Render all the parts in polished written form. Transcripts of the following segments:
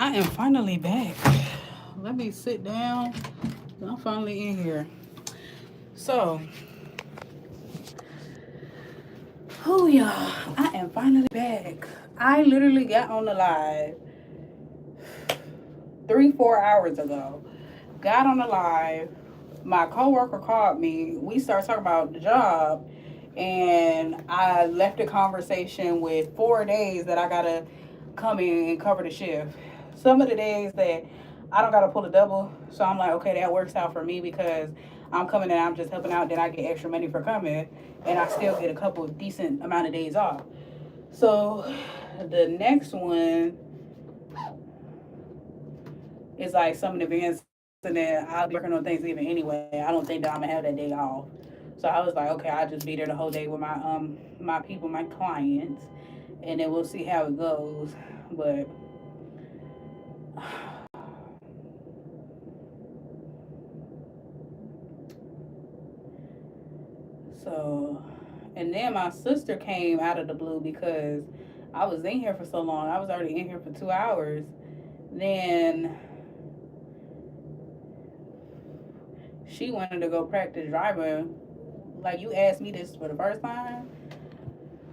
I am finally back. Let me sit down. I'm finally in here. So, oh y'all, I am finally back. I literally got on the live 3, 4 hours ago. Got on the live. My coworker called me. We started talking about the job, and I left the conversation with 4 days that I gotta come in and cover the shift. Some of the days that I don't gotta pull a double, so I'm like, okay, that works out for me because I'm coming and I'm just helping out. Then I get extra money for coming, and I still get a couple of decent amount of days off. So the next one is like some events, and then I'll be working on Thanksgiving anyway. I don't think that I'm gonna have that day off. So I was like, okay, I'll just be there the whole day with my people, my clients, and then we'll see how it goes. But so, and then my sister came out of the blue because I was in here for so long. I was already in here for 2 hours. Then she wanted to go practice driving. Like, you asked me this for the first time.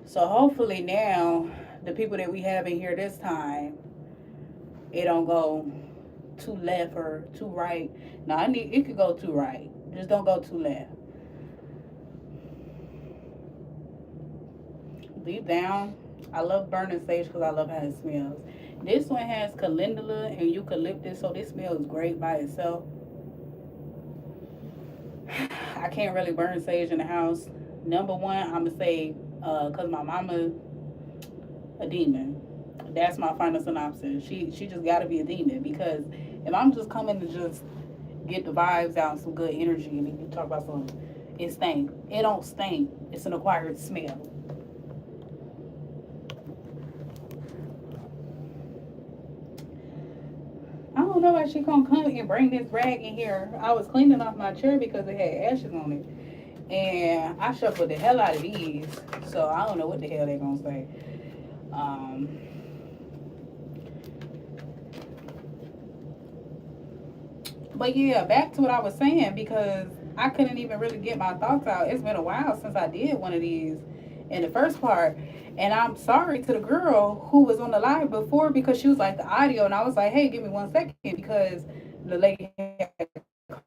So hopefully now the people that we have in here this time, it don't go too left or too right. Now I need it could go too right. Just don't go too left. Deep down, I love burning sage because I love how it smells. This one has calendula and eucalyptus, so this smells great by itself. I can't really burn sage in the house. Number one, I'm gonna say, cause my mama a demon. That's my final synopsis. She just gotta be a demon because if I'm just coming to just get the vibes out and some good energy, and then you talk about some, it stink. It don't stink. It's an acquired smell. I don't know why she gonna come and bring this rag in here. I was cleaning off my chair because it had ashes on it, and I shuffled the hell out of these. So I don't know what the hell they gonna say. Um, but yeah, back to what I was saying because I couldn't even really get my thoughts out. It's been a while since I did one of these in the first part. And I'm sorry to the girl who was on the live before because she was like the audio, and I was like, hey, give me 1 second because the lady had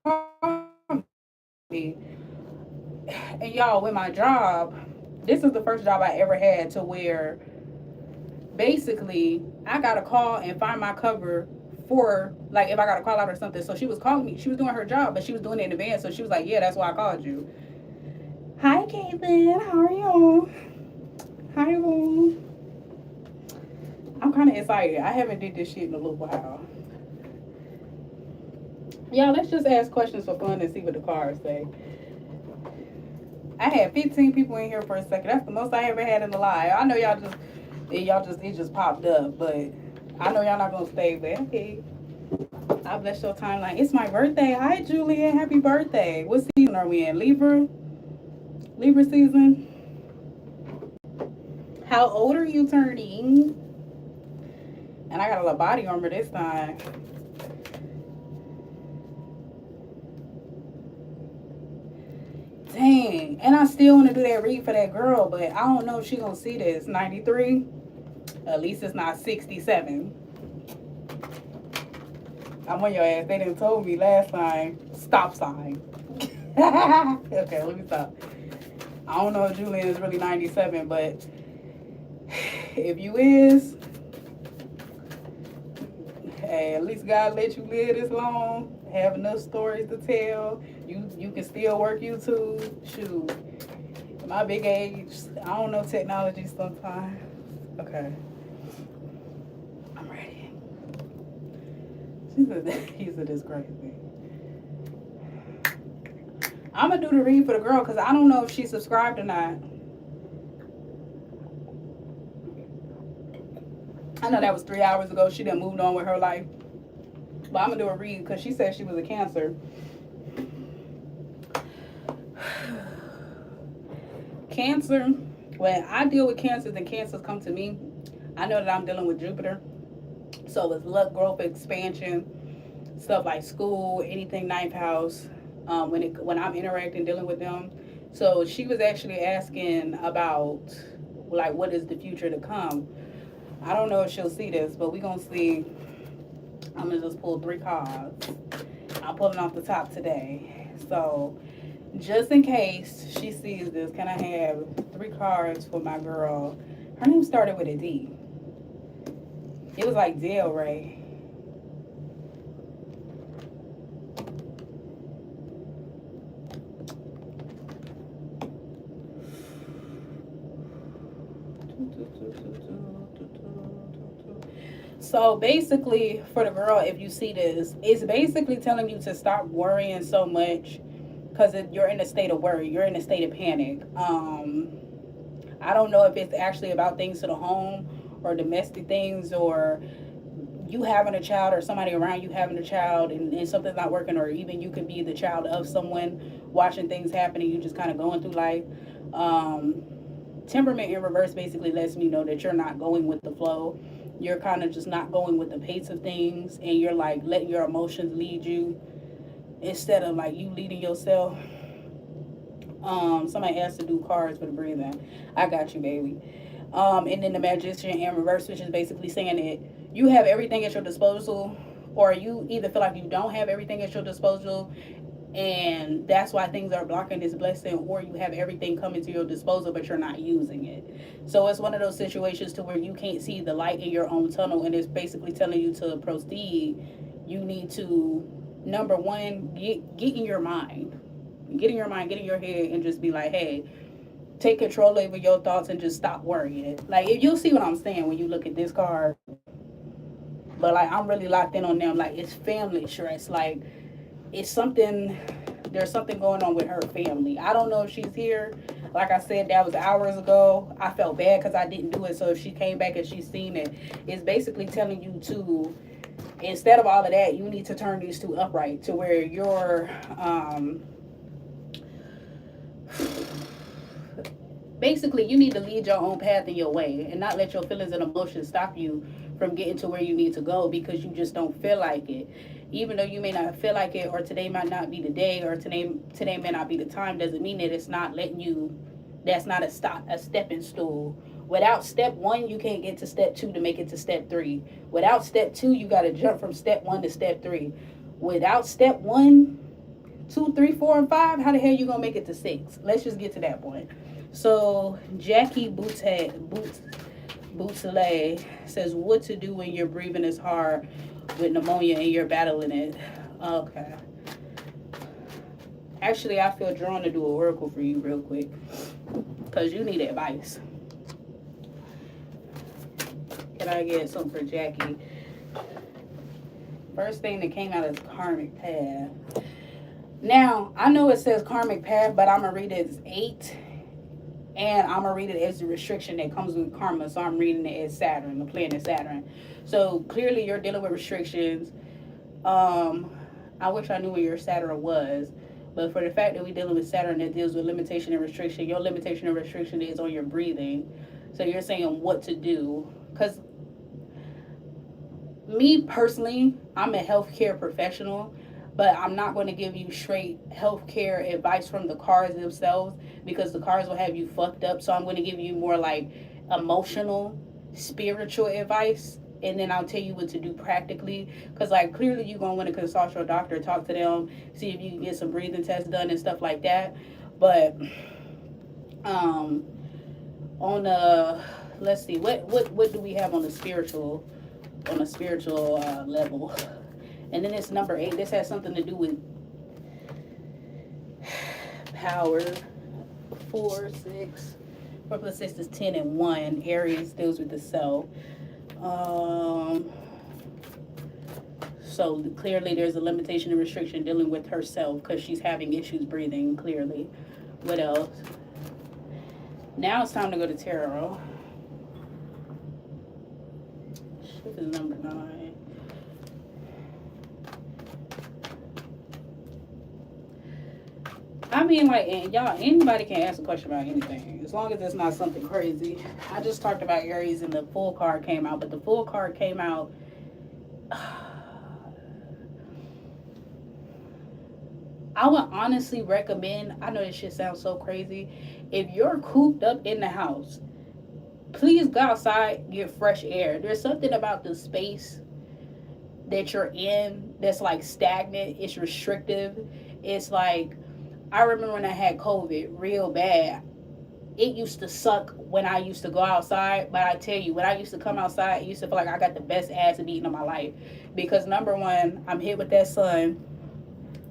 called me. And y'all, with my job, this is the first job I ever had to where basically I got to call and find my cover for, like, if I got to call out or something. So she was calling me. She was doing her job, but she was doing it in advance. So she was like, yeah, that's why I called you. Hi, Caitlin. How are you? Hi, Boo. I'm kind of excited. I haven't did this shit in a little while. Yeah, let's just ask questions for fun and see what the cards say. I had 15 people in here for a second. That's the most I ever had in the live. I know it just popped up, but I know y'all not gonna stay. But okay, I bless your timeline. It's my birthday. Hi, Julian. Happy birthday. What season are we in? Libra. Libra season. How old are you turning? And I got a little body armor this time. Dang. And I still want to do that read for that girl, but I don't know if she gonna see this. 93. At least it's not 67. I'm on your ass. They didn't told me last time. Stop sign. Okay, let me stop. I don't know if Julian is really 97, but if you is, hey, at least God let you live this long. Have enough stories to tell. You can still work YouTube. Shoot. My big age, I don't know technology sometimes. Okay. I'm ready. He said this crazy. I'm gonna do the read for the girl because I don't know if she's subscribed or not. I know that was 3 hours ago. She done moved on with her life. But I'm gonna do a read because she said she was a Cancer. Cancer, when I deal with cancers and cancers come to me, I know that I'm dealing with Jupiter. So it's luck, growth, expansion, stuff like school, anything ninth house. When I'm interacting, dealing with them. So she was actually asking about like what is the future to come. I don't know if she'll see this, but we're gonna see. I'm gonna just pull 3 cards. I'm pulling off the top today. So just in case she sees this, can I have 3 cards for my girl? Her name started with a D. It was like Del Ray. So basically, for the girl, if you see this, it's basically telling you to stop worrying so much because you're in a state of worry. You're in a state of panic. I don't know if it's actually about things to the home or domestic things or you having a child or somebody around you having a child and something's not working, or even you could be the child of someone watching things happen and you just kind of going through life. Temperament in reverse basically lets me know that you're not going with the flow. You're kind of just not going with the pace of things, and you're like letting your emotions lead you instead of like you leading yourself. Somebody asked to do cards for the breathing. I got you, baby. And then the magician in reverse, which is basically saying that you have everything at your disposal, or you either feel like you don't have everything at your disposal, and that's why things are blocking this blessing, or you have everything coming to your disposal but you're not using it. So it's one of those situations to where you can't see the light in your own tunnel, and it's basically telling you to proceed. You need to, number one, get in your mind, get in your mind, get in your head, and just be like, hey, take control over your thoughts and just stop worrying. Like, if you'll see what I'm saying when you look at this card. But like, I'm really locked in on them. Like, it's family stress. Like, it's something, there's something going on with her family. I don't know if she's here. Like I said, that was hours ago. I felt bad because I didn't do it. So if she came back and she's seen it, it's basically telling you to, instead of all of that, you need to turn these two upright to where you're, basically you need to lead your own path in your way and not let your feelings and emotions stop you from getting to where you need to go because you just don't feel like it. Even though you may not feel like it, or today might not be the day, or today may not be the time, doesn't mean that it's not letting you, that's not a stepping stool. Without step 1, you can't get to step 2 to make it to step 3. Without step 2, you got to jump from step 1 to step 3. Without step 1, 2, 3, 4, and 5, how the hell you gonna make it to 6? Let's just get to that point. So Jackie Bouteille says, what to do when your breathing is hard with pneumonia and you're battling it. Okay. Actually, I feel drawn to do an oracle for you real quick because you need advice. Can I get something for Jackie? First thing that came out is karmic path. Now, I know it says karmic path, but I'm going to read it as 8. And I'm going to read it as the restriction that comes with karma. So I'm reading it as Saturn, the planet Saturn. So clearly you're dealing with restrictions. I wish I knew where your Saturn was. But for the fact that we're dealing with Saturn that deals with limitation and restriction, your limitation and restriction is on your breathing. So you're saying what to do. Because me personally, I'm a healthcare professional. But I'm not going to give you straight healthcare advice from the cards themselves because the cards will have you fucked up. So I'm going to give you more like emotional, spiritual advice. And then I'll tell you what to do practically. Because like clearly you're going to want to consult your doctor, talk to them, see if you can get some breathing tests done and stuff like that. But on the, let's see, what do we have on the spiritual level? And then it's number 8. This has something to do with power. 4, 6. 4 plus 6 is 10 and 1. Aries deals with the self. So clearly there's a limitation and restriction dealing with herself because she's having issues breathing, clearly. What else? Now it's time to go to tarot. Shift is number 9. I mean, like, and y'all, anybody can ask a question about anything, as long as it's not something crazy. I just talked about Aries and the full card came out, but the full card came out I would honestly recommend, I know this shit sounds so crazy. If you're cooped up in the house, please go outside, get fresh air. There's something about the space that you're in that's like stagnant, it's restrictive. It's like, I remember when I had COVID real bad. It used to suck when I used to go outside, but I tell you, when I used to come outside, it used to feel like I got the best ass beating of my life. Because number one, I'm hit with that sun.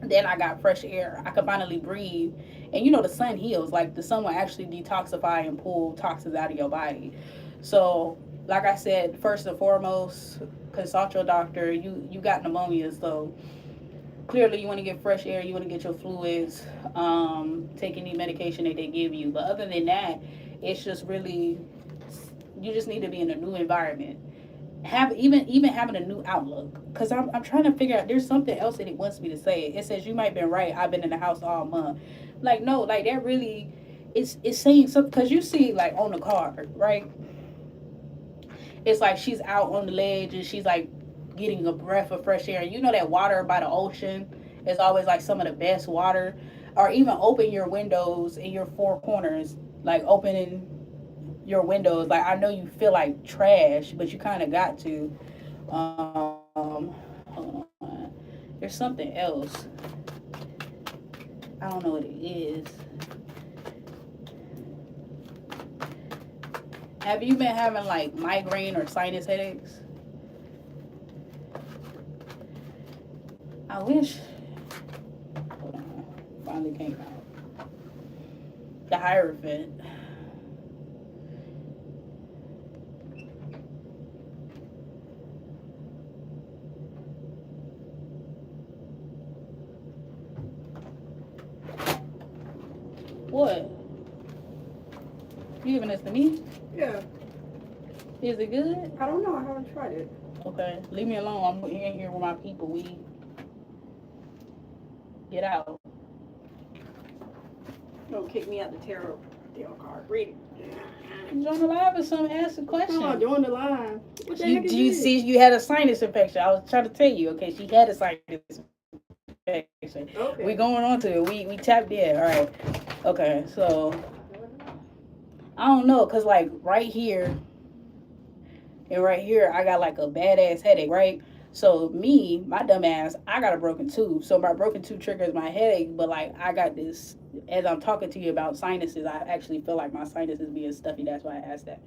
Then I got fresh air. I could finally breathe. And you know the sun heals. Like the sun will actually detoxify and pull toxins out of your body. So, like I said, first and foremost, consult your doctor. You got pneumonia, so clearly you want to get fresh air. You want to get your fluids. Take any medication that they give you. But other than that, it's just really, you just need to be in a new environment. Have even having a new outlook, because I'm trying to figure out, there's something else that it wants me to say. It says you might have been right, I've been in the house all month. Like, no, like that really, it's saying something. Because you see, like on the card, right, it's like she's out on the ledge and she's like getting a breath of fresh air. And you know that water by the ocean is always like some of the best water. Or even open your windows in your four corners, like opening your windows. Like, I know you feel like trash, but you kind of got to. Hold on. There's something else. I don't know what it is. Have you been having like migraine or sinus headaches? I wish. Hold on. Finally came out. The Hierophant. What? You giving this to me? Yeah. Is it good? I don't know. I haven't tried it. Okay. Leave me alone. I'm in here with my people. We get out. Don't kick me out the tarot card. Read it. Join the live or something. Ask a question. Oh, doing the line. What the heck is Do you this? see you had a sinus infection? I was trying to tell you. Okay, she had a sinus infection. Okay. We going on to it. We tapped in. All right. Okay, so I don't know, cause like right here and right here, I got like a badass headache, right? So me, my dumb ass, I got a broken tooth. So my broken tooth triggers my headache, but like I got this. As I'm talking to you about sinuses, I actually feel like my sinuses being stuffy. That's why I asked that.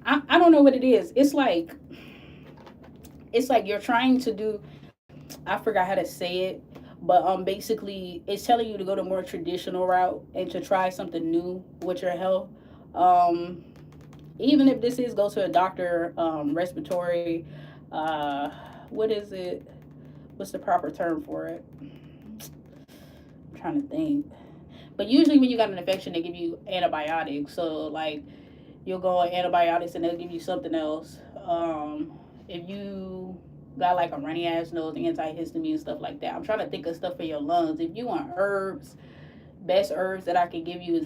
I don't know what it is. It's like you're trying to do. I forgot how to say it, but basically it's telling you to go the more traditional route and to try something new with your health. Um, Even if this is go to a doctor, respiratory, what is it? What's the proper term for it? I'm trying to think. But usually when you got an infection, they give you antibiotics. So like you'll go on antibiotics and they'll give you something else. If you got like a runny ass nose, antihistamine and stuff like that. I'm trying to think of stuff for your lungs. If you want herbs, best herbs that I can give you is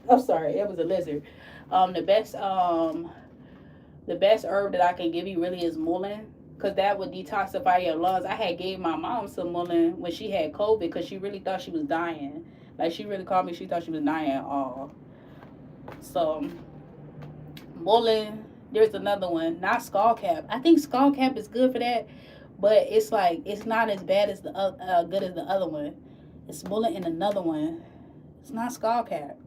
I'm sorry, it was a lizard. The best herb that I can give you really is mullein, because that would detoxify your lungs. I had gave my mom some mullein when she had COVID because she really thought she was dying. Like she really called me, she thought she was dying. So mullein. There's another one, not skull cap. I think skull cap is good for that, but it's like it's not as bad as the good as the other one. It's mullein and another one. It's not skull cap.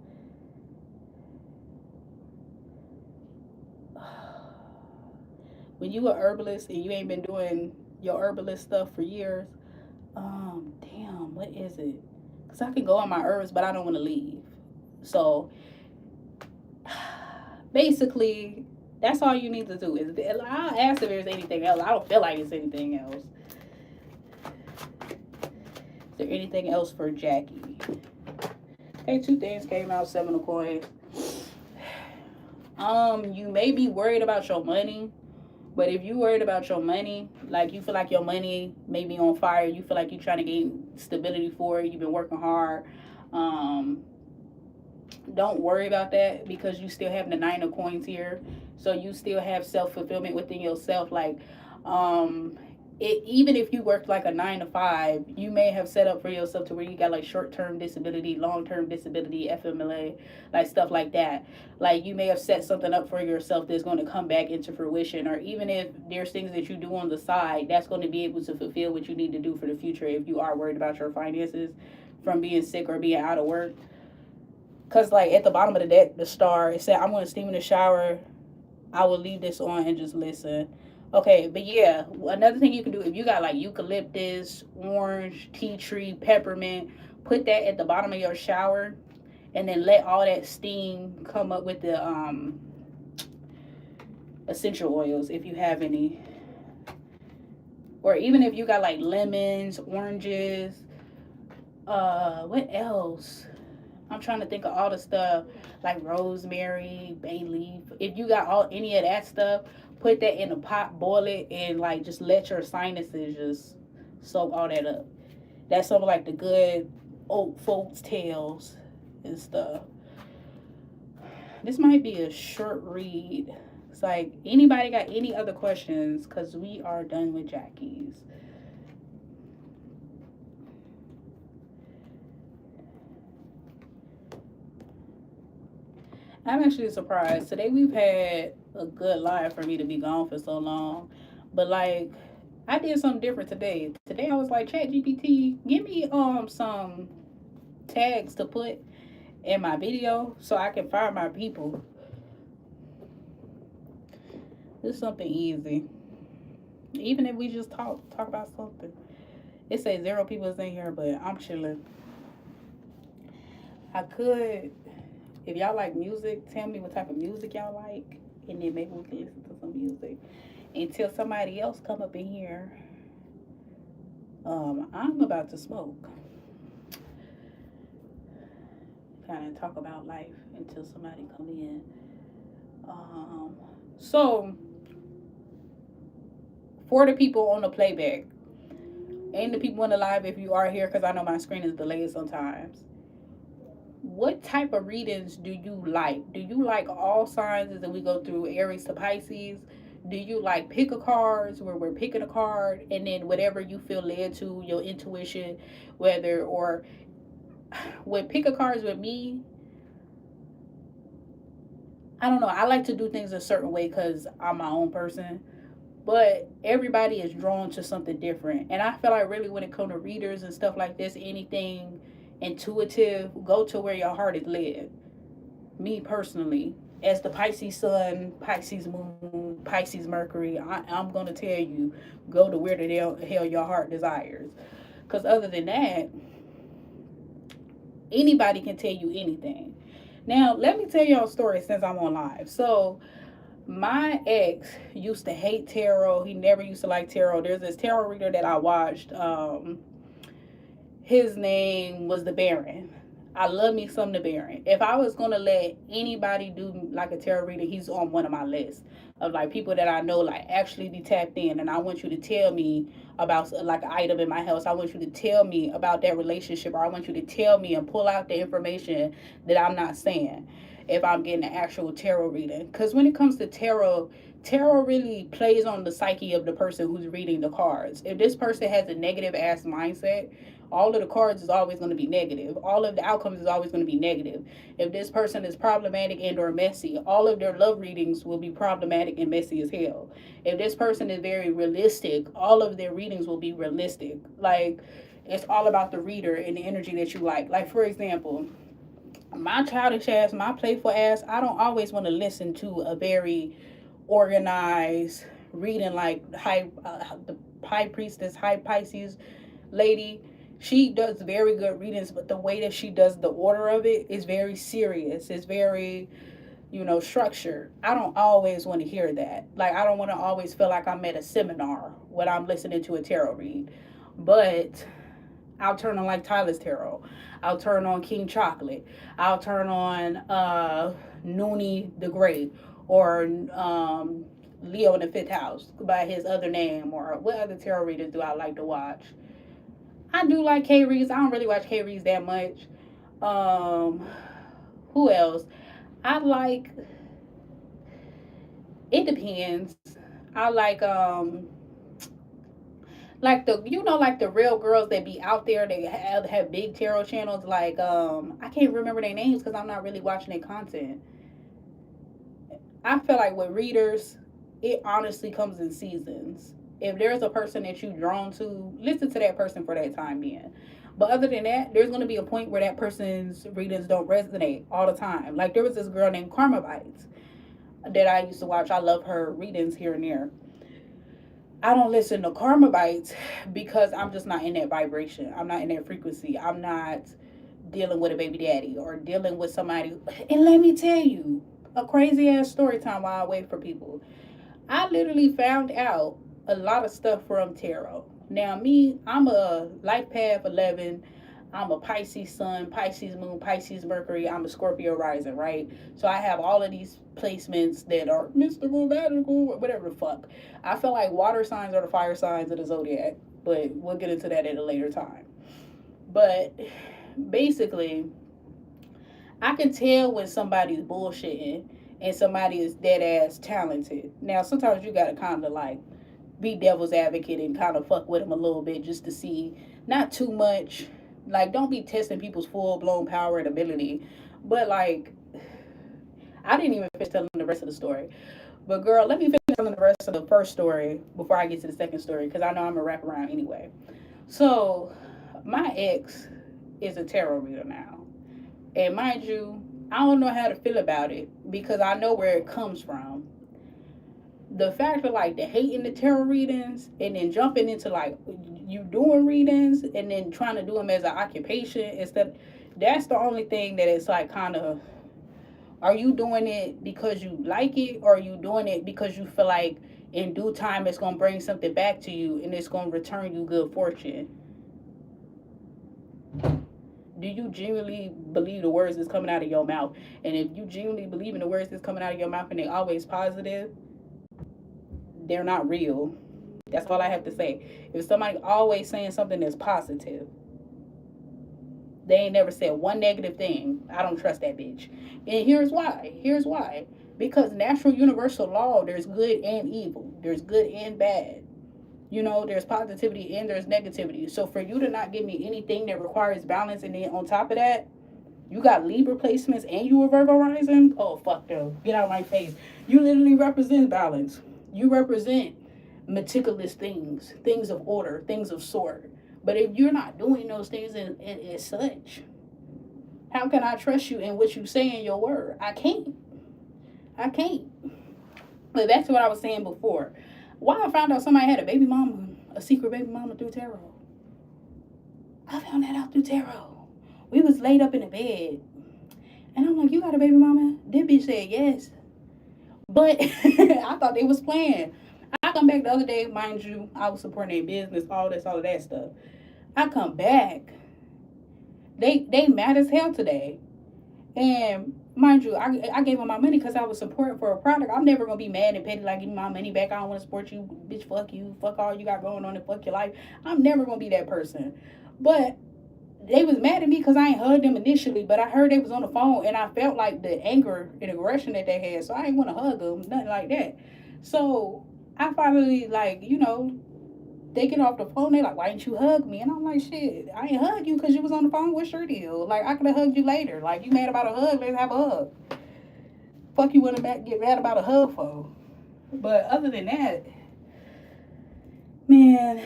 When you a herbalist and you ain't been doing your herbalist stuff for years, damn, what is it? Cause I can go on my herbs, but I don't want to leave. So basically, that's all you need to do. Is I'll ask if there's anything else. I don't feel like it's anything else. Is there anything else for Jackie? Okay, two things came out, 7 of coins. You may be worried about your money, but if you worried about your money, like you feel like your money may be on fire, you feel like you're trying to gain stability for it, you've been working hard, Don't worry about that because you still have the nine of coins here. So you still have self fulfillment within yourself. Like, um, even if you worked like a 9 to 5, you may have set up for yourself to where you got like short term disability, long term disability, FMLA, like stuff like that. Like you may have set something up for yourself that's going to come back into fruition, or even if there's things that you do on the side, that's going to be able to fulfill what you need to do for the future if you are worried about your finances from being sick or being out of work. Cause like at the bottom of the deck, the star, it said, "I'm gonna steam in the shower. I will leave this on and just listen." Okay, but yeah, another thing you can do if you got like eucalyptus, orange, tea tree, peppermint, put that at the bottom of your shower, and then let all that steam come up with the essential oils if you have any, or even if you got like lemons, oranges. What else? I'm trying to think of all the stuff like rosemary, bay leaf. If you got all any of that stuff, put that in a pot, boil it, and like just let your sinuses just soak all that up. That's some of like the good old folks' tales and stuff. This might be a short read. It's like anybody got any other questions? Cause we are done with Jackie's. I'm actually surprised. Today we've had a good live for me to be gone for so long. But like I did something different today. Today I was like, Chat GPT, give me some tags to put in my video so I can find my people. This is something easy. Even if we just talk about something. It says 0 people is in here, but I'm chilling. I could, if y'all like music, tell me what type of music y'all like, and then maybe we can listen to some music until somebody else come up in here. I'm about to smoke. Kind of talk about life until somebody come in. So for the people on the playback and the people on the live, if you are here, because I know my screen is delayed sometimes. What type of readings do you like? Do you like all signs as we go through Aries to Pisces? Do you like pick a cards where we're picking a card and then whatever you feel led to, your intuition, whether or with pick a cards with me, I don't know. I like to do things a certain way because I'm my own person. But everybody is drawn to something different. And I feel like really when it comes to readers and stuff like this, anything intuitive, go to where your heart is led. Me personally, as the Pisces sun, Pisces moon, Pisces Mercury, I'm going to tell you, go to where the hell your heart desires. Because other than that, anybody can tell you anything. Now, let me tell y'all a story since I'm on live. So, my ex used to hate tarot. He never used to like tarot. There's this tarot reader that I watched. His name was the Baron. I love me some the Baron. If I was gonna let anybody do like a tarot reader, he's on one of my lists of like people that I know like actually be tapped in. And I want you to tell me about like an item in my house. I want you to tell me about that relationship, or I want you to tell me and pull out the information that I'm not saying if I'm getting an actual tarot reading. Because when it comes to tarot really plays on the psyche of the person who's reading the cards. If this person has a negative ass mindset, all of the cards is always going to be negative. All of the outcomes is always going to be negative. If this person is problematic and or messy, all of their love readings will be problematic and messy as hell. If this person is very realistic, all of their readings will be realistic. Like, it's all about the reader and the energy that you like. Like, for example, my childish ass, my playful ass, I don't always want to listen to a very organized reading like the high priestess, high Pisces lady. She does very good readings, but the way that she does the order of it is very serious. It's very, structured. I don't always want to hear that. Like, I don't want to always feel like I'm at a seminar when I'm listening to a tarot read. But I'll turn on like Tyler's Tarot. I'll turn on King Chocolate. I'll turn on Noonie the Great, or Leo in the Fifth House by his other name. Or what other tarot readers do I like to watch? I do like K Reads. I don't really watch K Reads that much. Who Who else? I it depends. I like the like the real girls that be out there, they have big tarot channels, like I can't remember their names because I'm not really watching their content. I feel like with readers, it honestly comes in seasons. If there's a person that you drawn to, listen to that person for that time being. But other than that, there's going to be a point where that person's readings don't resonate all the time. Like there was this girl named Karma Bites that I used to watch. I love her readings here and there. I don't listen to Karma Bites because I'm just not in that vibration. I'm not in that frequency. I'm not dealing with a baby daddy or dealing with somebody. And let me tell you a crazy ass story time while I wait for people. I literally found out a lot of stuff from tarot. Now, me, I'm a life path 11. I'm a Pisces sun, Pisces moon, Pisces Mercury. I'm a Scorpio rising, right? So I have all of these placements that are mystical, magical, whatever the fuck. I feel like water signs are the fire signs of the zodiac, but we'll get into that at a later time. But basically, I can tell when somebody's bullshitting and somebody is dead ass talented. Now, sometimes you gotta kind of like be devil's advocate and kind of fuck with them a little bit just to see, not too much. Like, don't be testing people's full blown power and ability. But like, I didn't even finish telling the rest of the story. But girl, let me finish telling the rest of the first story before I get to the second story because I know I'm gonna wrap around anyway. So, my ex is a tarot reader now. And mind you, I don't know how to feel about it because I know where it comes from. The fact of like the hating the tarot readings and then jumping into like you doing readings and then trying to do them as an occupation instead, that's the only thing that it's like kind of, are you doing it because you like it or are you doing it because you feel like in due time it's going to bring something back to you and it's going to return you good fortune? Do you genuinely believe the words that's coming out of your mouth? And if you genuinely believe in the words that's coming out of your mouth and they always positive, they're not real. That's all I have to say. If somebody always saying something that's positive, they ain't never said one negative thing, I don't trust that bitch. And here's why. Here's why. Because natural universal law, there's good and evil. There's good and bad. You know, there's positivity and there's negativity. So for you to not give me anything that requires balance and then on top of that, you got Libra placements and you a Virgo rising? Oh, fuck no. Get out of my face. You literally represent balance. You represent meticulous things, things of order, things of sort. But if you're not doing those things as such, how can I trust you in what you say in your word? I can't. I can't. But back to what I was saying before. Why I found out somebody had a baby mama, a secret baby mama through tarot. I found that out through tarot. We was laid up in the bed. And I'm like, you got a baby mama? That bitch said yes. But I thought they was playing. I come back the other day, mind you, I was supporting their business, all this, all of that stuff. I come back. They mad as hell today. And mind you, I gave them my money because I was supporting for a product. I'm never going to be mad and petty like, give me my money back. I don't want to support you. Bitch, fuck you. Fuck all you got going on and fuck your life. I'm never going to be that person. But they was mad at me because I ain't hugged them initially, but I heard they was on the phone and I felt like the anger and aggression that they had. So I didn't want to hug them, nothing like that. So I finally, like, you know, they get off the phone. They like, why didn't you hug me? And I'm like, shit, I ain't hug you because you was on the phone. What's your deal? Like, I could have hugged you later. Like, you mad about a hug? Let's have a hug. Fuck you want to get mad about a hug for? But other than that, man,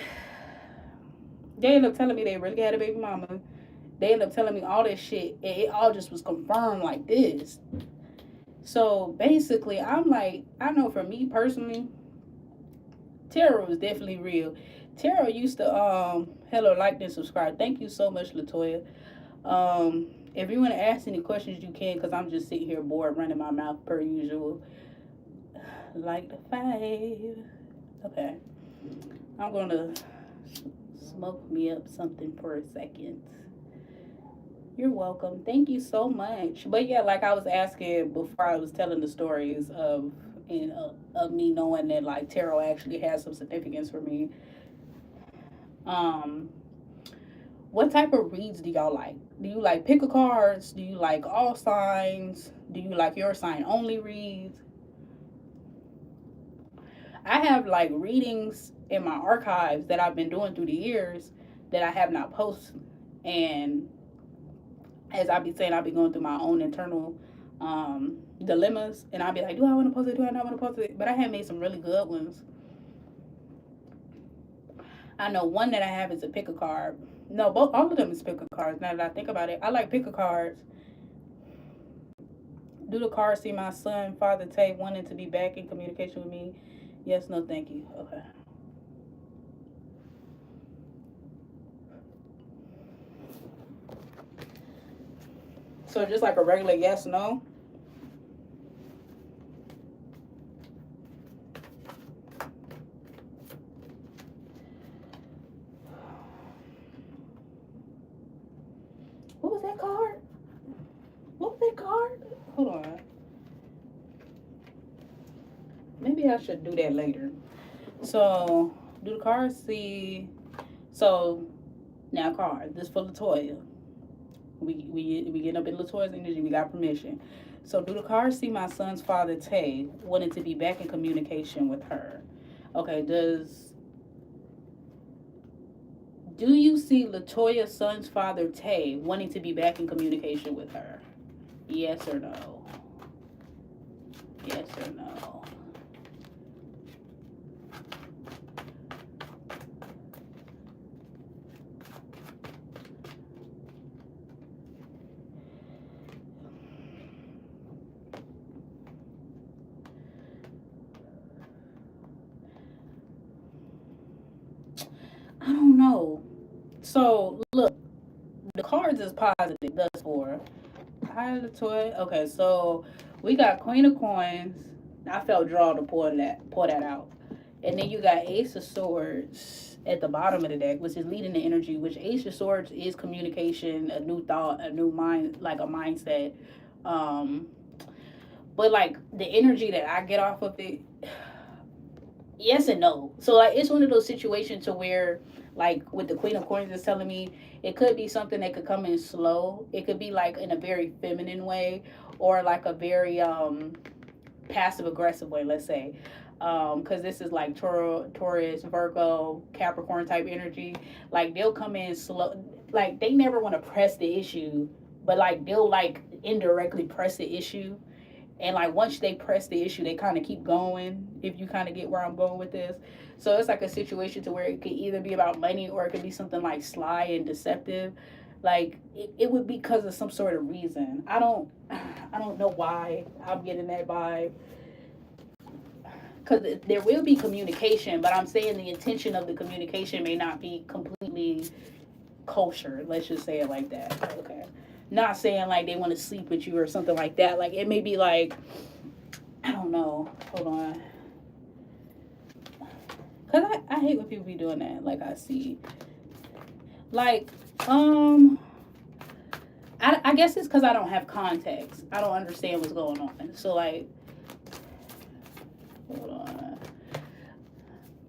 they ended up telling me they really had a baby mama. They ended up telling me all this shit. And it all just was confirmed like this. So basically, I'm like, I know for me personally, tarot is definitely real. Tarot used to hello, like and subscribe. Thank you so much, Latoya. If you want to ask any questions, you can, because I'm just sitting here bored, running my mouth per usual. Like the 5. Okay. I'm gonna smoke me up something for a second. You're welcome. Thank you so much. But yeah, like I was asking before I was telling the stories of me knowing that like tarot actually has some significance for me. Um, what type of reads do y'all like? Do you like pick a cards? Do you like all signs? Do you like your sign only reads? I have like readings in my archives that I've been doing through the years that I have not posted. And as I be saying, I'll be going through my own internal dilemmas, and I'll be like, do I want to post it? Do I not want to post it? But I have made some really good ones. I know one that I have is a pick a card. No, both all of them is pick a cards. Now that I think about it, I like pick a cards. Do the cards see my son, Father Tay, wanting to be back in communication with me? Yes, no, thank you. Okay. So just like a regular yes, no. What was that card? What was that card? Hold on. Maybe I should do that later. So, do the cards see? So, now card. This for Latoya. We getting up in Latoya's energy. We got permission. So, do the cards see my son's father Tay wanting to be back in communication with her? Okay. Do you see Latoya's son's father Tay wanting to be back in communication with her? Yes or no? Yes or no? I don't know. So look, the cards is positive thus far. Hi, Latoya. Okay, so we got Queen of Coins. I felt drawn to pour that out. And then you got Ace of Swords at the bottom of the deck, which is leading the energy, which Ace of Swords is communication, a new thought, a new mind, like a mindset. Um, but like the energy that I get off of it, yes and no. So like it's one of those situations to where like with the Queen of Coins is telling me it could be something that could come in slow. It could be like in a very feminine way or like a very passive aggressive way, let's say. Because this is like Taurus, Virgo, Capricorn type energy. Like they'll come in slow. Like they never want to press the issue, but like they'll like indirectly press the issue. And like once they press the issue, they kind of keep going. If you kind of get where I'm going with this, so it's like a situation to where it could either be about money or it could be something like sly and deceptive. Like it would be because of some sort of reason. I don't know why I'm getting that vibe. Because there will be communication, but I'm saying the intention of the communication may not be completely kosher. Let's just say it like that. Okay. Not saying like they want to sleep with you or something like that. Like it may be like, I don't know. Hold on. Cause I hate when people be doing that. Like I see. Like, I guess it's because I don't have context. I don't understand what's going on. So like, hold on.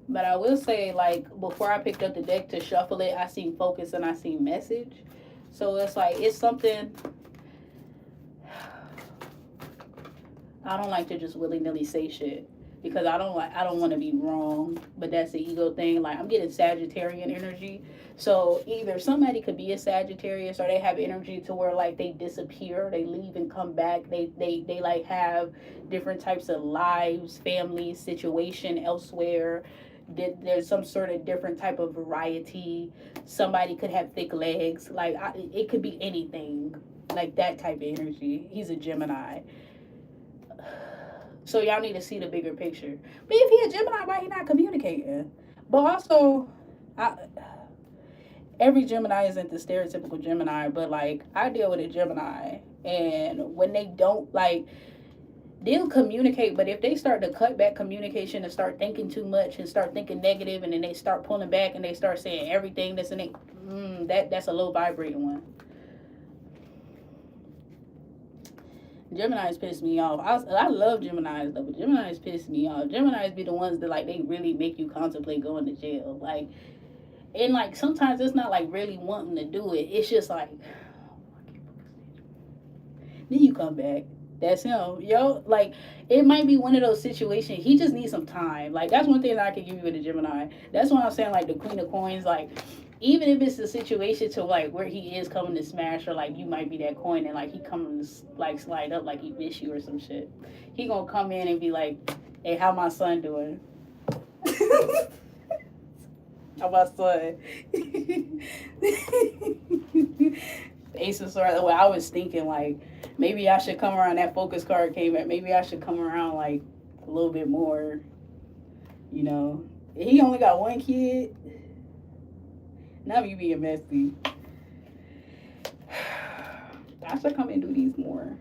But I will say, like, before I picked up the deck to shuffle it, I seen focus and I seen message. So it's like, it's something. I don't like to just willy-nilly say shit because I don't want to be wrong, but that's the ego thing. Like I'm getting Sagittarian energy. So either somebody could be a Sagittarius or they have energy to where like they disappear, they leave and come back. They like have different types of lives, families, situation elsewhere. There's some sort of different type of variety. Somebody could have thick legs. Like it could be anything. Like that type of energy. He's a Gemini. So y'all need to see the bigger picture. But if he a Gemini, why he not communicating? But also, every Gemini isn't the stereotypical Gemini, but like I deal with a Gemini, and when they don't like, they'll communicate. But if they start to cut back communication and start thinking too much and start thinking negative, and then they start pulling back and they start saying everything that's in it, that's a low vibrating one. Geminis piss me off. I love Geminis though, but Geminis piss me off. Geminis be the ones that like they really make you contemplate going to jail. Like, and like sometimes it's not like really wanting to do it. It's just like, Then you come back. That's him. Yo, like, it might be one of those situations. He just needs some time. Like, that's one thing that I could give you with a Gemini. That's what I'm saying, like, the Queen of Coins, like, even if it's a situation to, like, where he is coming to smash, or, like, you might be that coin, and, like, he coming to, like, slide up, like, he miss you or some shit. He gonna come in and be like, hey, how my son doing? How my son? Ace of Swords. Well, I was thinking, like, maybe I should come around. That focus card came at. Maybe I should come around, like, a little bit more. You know, he only got one kid. Now you being messy. I should come and do these more.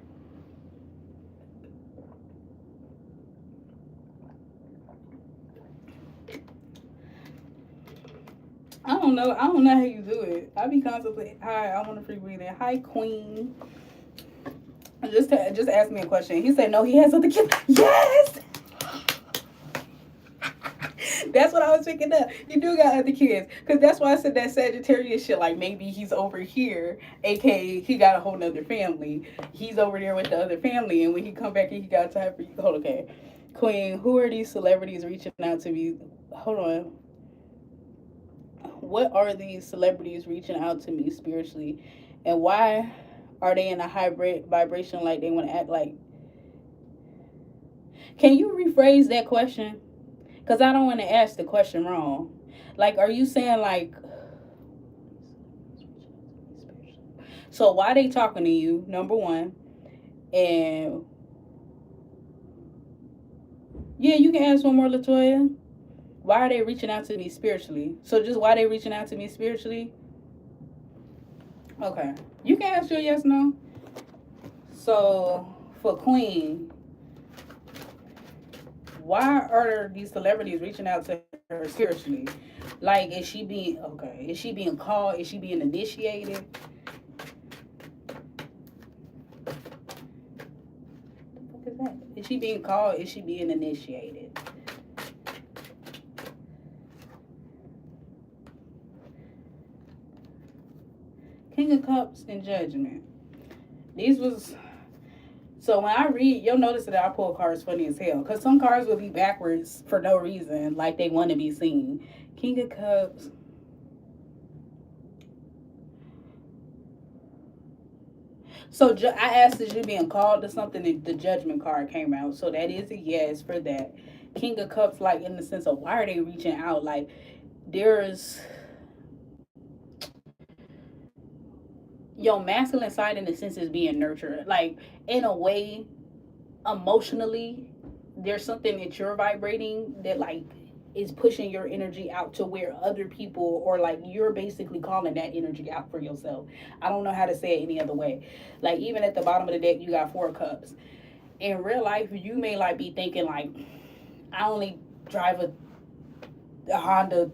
I don't know. I don't know how you do it. I be contemplating. Hi, I want to free breathing. Hi, Queen. Just ask me a question. He said no. He has other kids. Yes. That's what I was picking up. You do got other kids, cause that's why I said that Sagittarius shit. Like maybe he's over here, aka he got a whole nother family. He's over there with the other family, and when he come back, he got time for you. Hold okay, Queen. Who are these celebrities reaching out to me? Hold on. What are these celebrities reaching out to me spiritually, and why are they in a hybrid vibration? Like they want to act like. Can you rephrase that question? Because I don't want to ask the question wrong. Like, are you saying, like, so why they talking to you, number one? And, yeah, you can ask one more, Latoya. Why are they reaching out to me spiritually? So just why they reaching out to me spiritually? Okay. You can ask your yes, no. So, for Queen, why are these celebrities reaching out to her spiritually? Like, is she being okay? Is she being called? Is she being initiated? What the fuck is that? Is she being called? Is she being initiated? King of Cups and Judgment. These was so when I read, you'll notice that I pull cards funny as hell. Because some cards will be backwards for no reason, like they want to be seen. King of Cups. So I asked, is you being called to something, and the Judgment card came out. So that is a yes for that. King of Cups, like in the sense of why are they reaching out? Like there's your masculine side in the sense is being nurtured. Like in a way, emotionally, there's something that you're vibrating that like is pushing your energy out to where other people or like you're basically calling that energy out for yourself. I don't know how to say it any other way. Like even at the bottom of the deck you got 4 cups. In real life you may like be thinking like I only drive a Honda,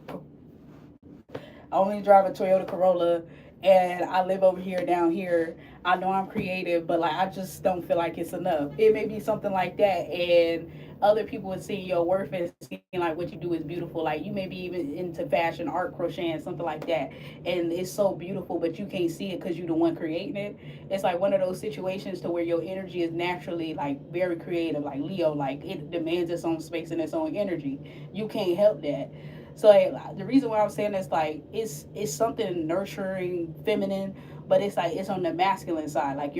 I only drive a Toyota Corolla, and I live over here down here. I know I'm creative, but like I just don't feel like it's enough. It may be something like that, and other people would see your worth and seeing like what you do is beautiful. Like you may be even into fashion, art, crocheting, something like that, and it's so beautiful, but you can't see it because you're the one creating it. It's like one of those situations to where your energy is naturally like very creative, like Leo, like it demands its own space and its own energy. You can't help that. So like, the reason why I'm saying this, like it's something nurturing, feminine, but it's like it's on the masculine side. Like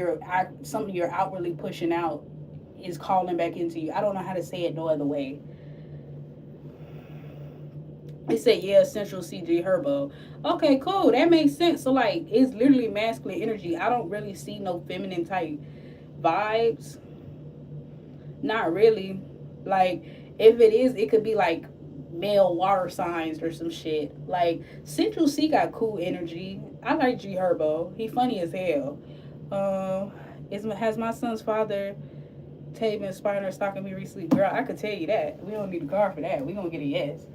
something you're outwardly pushing out is calling back into you. I don't know how to say it no other way. They said yeah, Central CG Herbo. Okay, cool. That makes sense. So like it's literally masculine energy. I don't really see no feminine type vibes. Not really. Like if it is, it could be like male water signs or some shit. Like Central C got cool energy. I like G Herbo. He funny as hell. Has my son's father Tay been inspiring or stalking me recently? Girl, I could tell you that. We don't need a card for that. We gonna get a yes.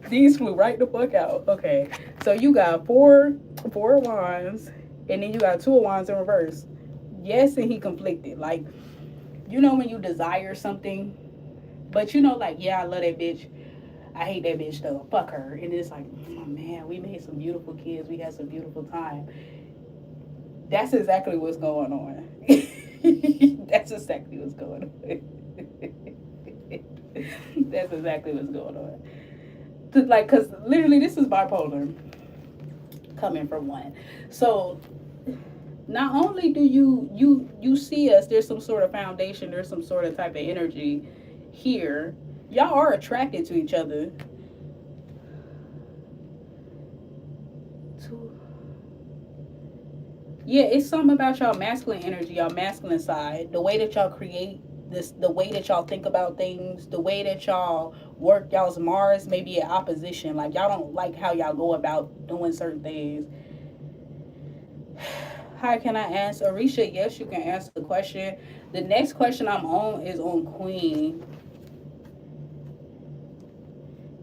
These flew right the fuck out. Okay, so you got four wands, and then you got 2 of wands in reverse. Yes, and he conflicted. Like you know when you desire something, but you know like yeah I love that bitch. I hate that bitch though. Fuck her. And it's like, oh man, we made some beautiful kids. We had some beautiful time. That's exactly what's going on. That's exactly what's going on. That's exactly what's going on. Like, cause literally, this is bipolar coming from one. So not only do you see us, there's some sort of foundation, there's some sort of type of energy here. Y'all are attracted to each other. Yeah, it's something about y'all masculine energy, y'all masculine side, the way that y'all create this, the way that y'all think about things, the way that y'all work. Y'all's Mars may be in opposition. Like y'all don't like how y'all go about doing certain things. Hi, can I answer? Arisha, yes, you can answer the question. The next question I'm on is on Queen.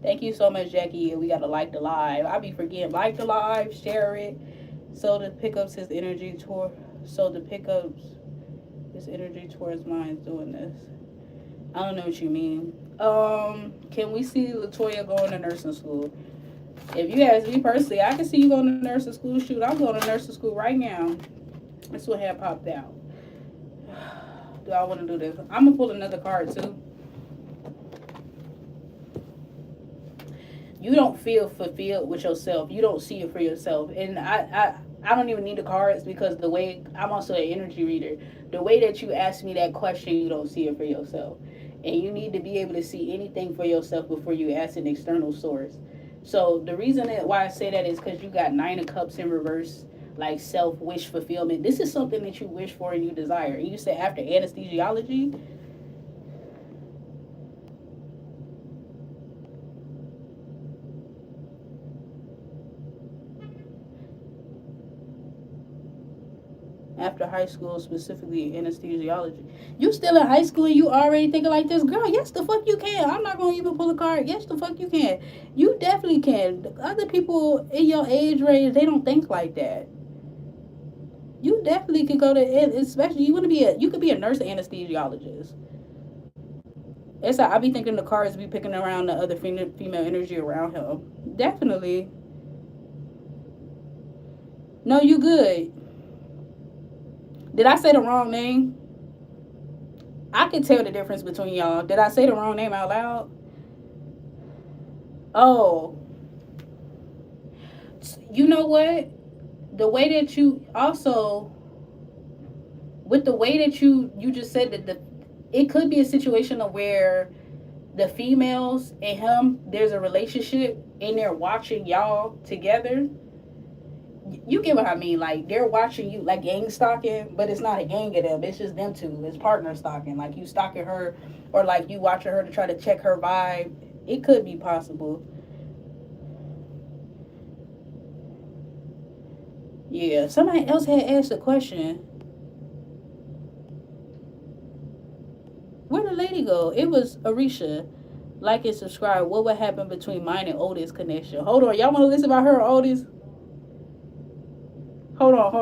Thank you so much, Jackie. We gotta like the live. I be forgetting, like the live, share it. So the pickups his energy toward. So the pickups his energy towards mine doing this. I don't know what you mean. Can we see Latoya going to nursing school? If you ask me personally, I can see you going to nursing school. Shoot, I'm going to nursing school right now. That's what had popped out. Do I want to do this? I'm gonna pull another card too. You don't feel fulfilled with yourself. You don't see it for yourself. And I don't even need the cards because the way I'm also an energy reader. The way that you ask me that question, you don't see it for yourself. And you need to be able to see anything for yourself before you ask an external source. So the reason that why I say that is because you got Nine of Cups in reverse, like self wish fulfillment. This is something that you wish for and you desire. And you say after anesthesiology, after high school, specifically anesthesiology. You still in high school and you already thinking like this, girl? Yes, the fuck you can. I'm not gonna even pull a card. Yes, the fuck you can. You definitely can. Other people in your age range, they don't think like that. You definitely could go to, especially you want to be a, you could be a nurse anesthesiologist. It's like I be thinking the cards be picking around the other female energy around him. Definitely. No, you good. Did I say the wrong name? I can tell the difference between y'all. Did I say the wrong name out loud? Oh, you know what? The way that you also, with the way that you just said that it could be a situation of where the females and him, there's a relationship and they're watching y'all together. You get what I mean? Like they're watching you, like gang stalking, but it's not a gang of them. It's just them two. It's partner stalking. Like you stalking her, or like you watching her to try to check her vibe. It could be possible. Yeah. Somebody else had asked a question. Where did the lady go? It was Arisha. Like and subscribe. What would happen between mine and Otis connection? Hold on. Y'all want to listen about her or Otis? Hold on.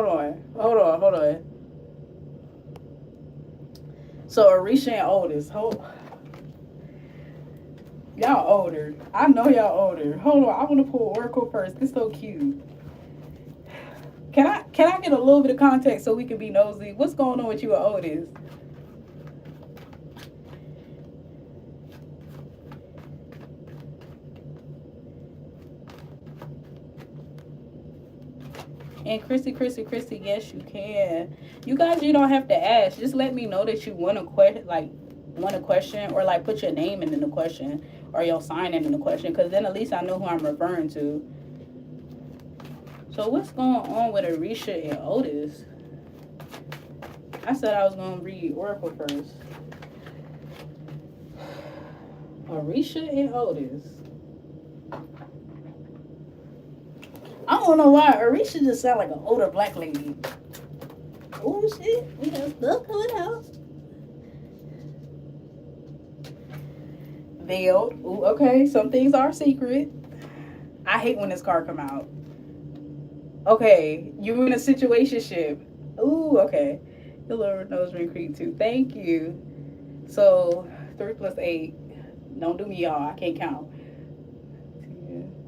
So Arisha and Otis. Y'all older. I know y'all older. Hold on. I want to pull Oracle first. It's so cute. Can I get a little bit of context so we can be nosy? What's going on with you and Otis? And Chrissy, yes, you can. You guys, you don't have to ask. Just let me know that you want a question, or like put your name in the question or your sign in the question, because then at least I know who I'm referring to. So what's going on with Arisha and Otis? I said I was going to read Oracle first. Arisha and Otis. I don't know why. Arisha just sound like an older black lady. Oh shit, we got stuff coming out. Veiled. Ooh, okay, some things are secret. I hate when this card come out. Okay, you in a situationship. Ooh, okay. The Lord knows me creep too. Thank you. So 3 plus 8. Don't do me, y'all. I can't count.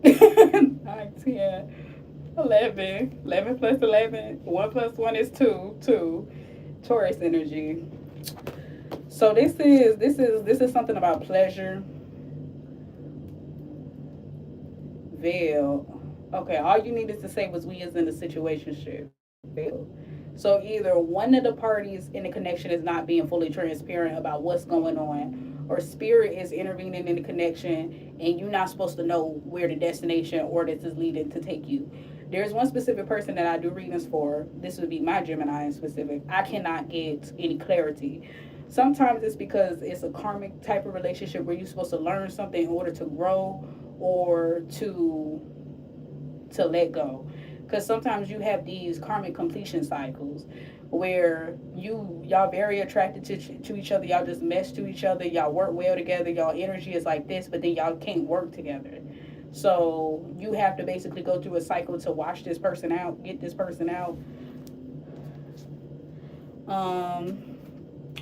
10. 9, 10. 11. 11 plus 11. 1 plus 1 is 2. 2. Taurus energy. So this is something about pleasure. Veil. Okay, all you needed to say was we is in a situationship. Veil. So either one of the parties in the connection is not being fully transparent about what's going on, or spirit is intervening in the connection, and you're not supposed to know where the destination or this is leading to take you. There's one specific person that I do readings for. This would be my Gemini in specific. I cannot get any clarity. Sometimes it's because it's a karmic type of relationship where you're supposed to learn something in order to grow or to let go, because sometimes you have these karmic completion cycles where y'all very attracted to each other, y'all just mesh to each other, y'all work well together, y'all energy is like this, but then y'all can't work together. So you have to basically go through a cycle to wash this person out, get this person out. um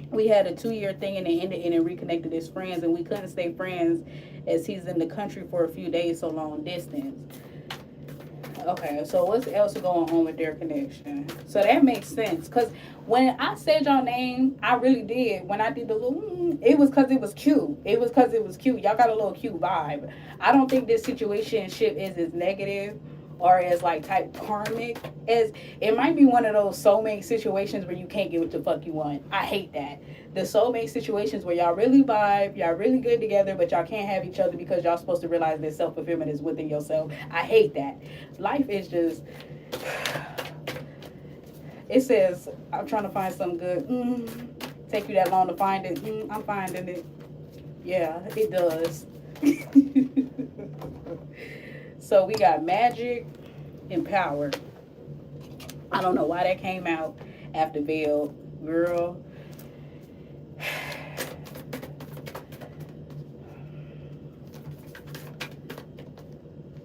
we had a 2-year thing and it ended and it reconnected as friends, and we couldn't stay friends as he's in the country for a few days, so long distance. Okay, so what's else going on with their connection? So that makes sense. Because when I said your name, I really did. When I did the little, it was because it was cute. It was because it was cute. Y'all got a little cute vibe. I don't think this situationship is as negative or as like type karmic as it might be one of those soulmate situations where you can't get what the fuck you want. I hate that. The soulmate situations where y'all really vibe, y'all really good together, but y'all can't have each other because y'all supposed to realize that self-fulfillment is within yourself. I hate that. Life is just, it says I'm trying to find something good. Take you that long to find it. I'm finding it. Yeah, it does. So we got magic and power. I don't know why that came out after Veil. Girl.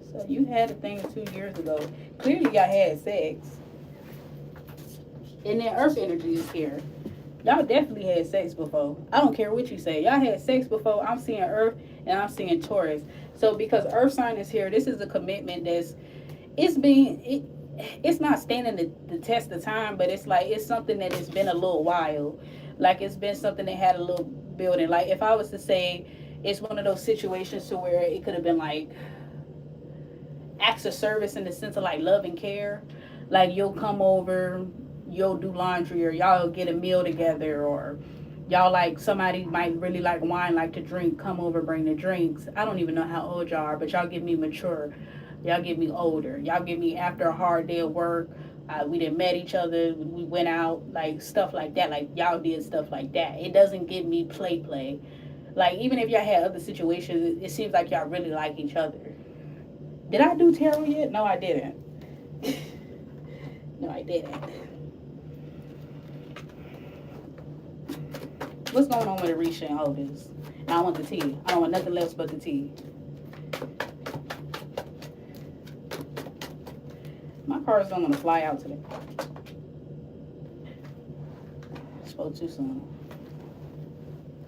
So you had a thing 2 years ago. Clearly y'all had sex. And then earth energy is here. Y'all definitely had sex before. I don't care what you say. Y'all had sex before. I'm seeing earth and I'm seeing Taurus. So because earth sign is here, this is a commitment that's it's not standing the test of time, but it's like it's something that has been a little while. Like it's been something that had a little building. Like if I was to say it's one of those situations to where it could have been like acts of service in the sense of like love and care. Like you'll come over, you'll do laundry, or y'all get a meal together, or y'all like somebody might really like wine, like to drink, come over, bring the drinks. I don't even know how old y'all are, but y'all give me mature. Y'all give me older. Y'all give me after a hard day of work. We didn't met each other. We went out, like stuff like that. Like y'all did stuff like that. It doesn't give me play. Like even if y'all had other situations, it seems like y'all really like each other. Did I do tarot yet? No, I didn't. No, I didn't. What's going on with Arisha and Otis? And I want the tea. I don't want nothing else but the tea. My cards don't want to fly out today. Spoke too soon.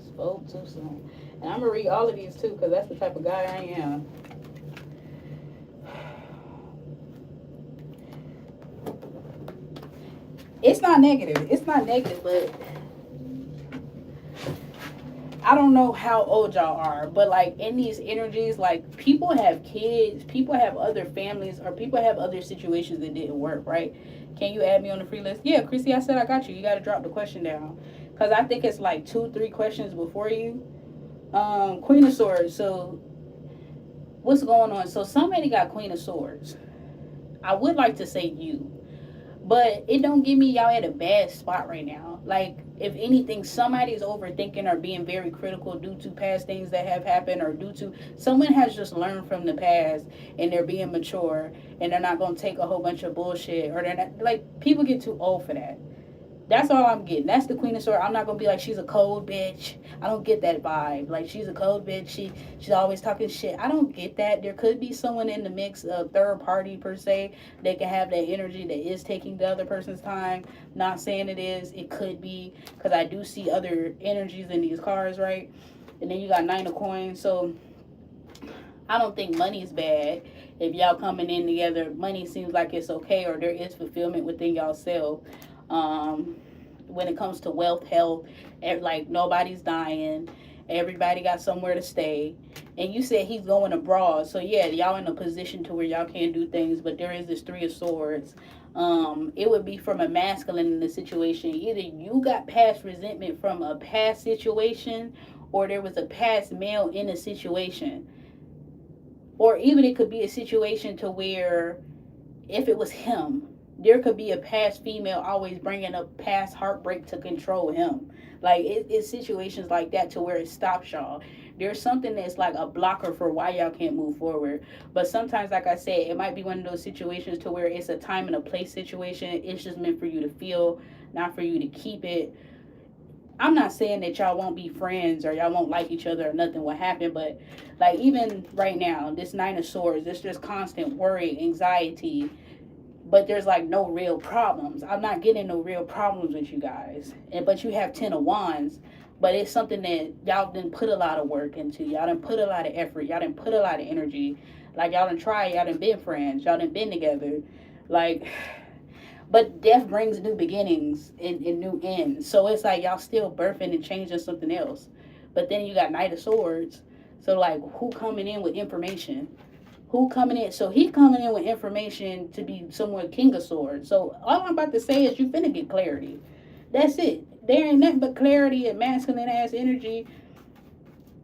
Spoke too soon. And I'm going to read all of these too, because that's the type of guy I am. It's not negative. It's not negative, but I don't know how old y'all are, but like in these energies, like people have kids, people have other families, or people have other situations that didn't work, right? Can you add me on the free list? Yeah, Chrissy, I said I got you. You got to drop the question down. Because I think it's like 2-3 questions before you. Queen of Swords. So what's going on? So somebody got Queen of Swords. I would like to say you. But it don't give me y'all at a bad spot right now. Like, if anything, somebody's overthinking or being very critical due to past things that have happened, or due to someone has just learned from the past and they're being mature and they're not going to take a whole bunch of bullshit, or they're not, like, people get too old for that. That's all I'm getting. That's the Queen of Swords. I'm not gonna be like she's a cold bitch. I don't get that vibe. Like she's a cold bitch. She's always talking shit. I don't get that. There could be someone in the mix, a third party per se, that can have that energy that is taking the other person's time. Not saying it is. It could be, because I do see other energies in these cards, right? And then you got Nine of Coins. So I don't think money is bad. If y'all coming in together, money seems like it's okay, or there is fulfillment within y'all self. Um, when it comes to wealth, health, like nobody's dying, everybody got somewhere to stay. And you said he's going abroad, so yeah, y'all in a position to where y'all can't do things. But there is this Three of Swords. It would be from a masculine in the situation. Either you got past resentment from a past situation, or there was a past male in a situation, or even it could be a situation to where if it was him, there could be a past female always bringing up past heartbreak to control him. Like it's situations like that to where it stops y'all. There's something that's like a blocker for why y'all can't move forward. But sometimes, like I said, it might be one of those situations to where it's a time and a place situation. It's just meant for you to feel, not for you to keep it. I'm not saying that y'all won't be friends or y'all won't like each other or nothing will happen, but like even right now, this Nine of Swords, it's just constant worry, anxiety, but there's like no real problems. I'm not getting no real problems with you guys. But you have 10 of Wands, but it's something that y'all didn't put a lot of work into. Y'all didn't put a lot of effort. Y'all didn't put a lot of energy. Like y'all didn't try. Y'all didn't been friends. Y'all didn't been together. Like, but death brings new beginnings and new ends. So it's like y'all still birthing and changing something else. But then you got Knight of Swords. So like who coming in with information? Who coming in? So he coming in with information to be somewhat King of Swords. So all I'm about to say is you finna get clarity. That's it. There ain't nothing but clarity and masculine ass energy.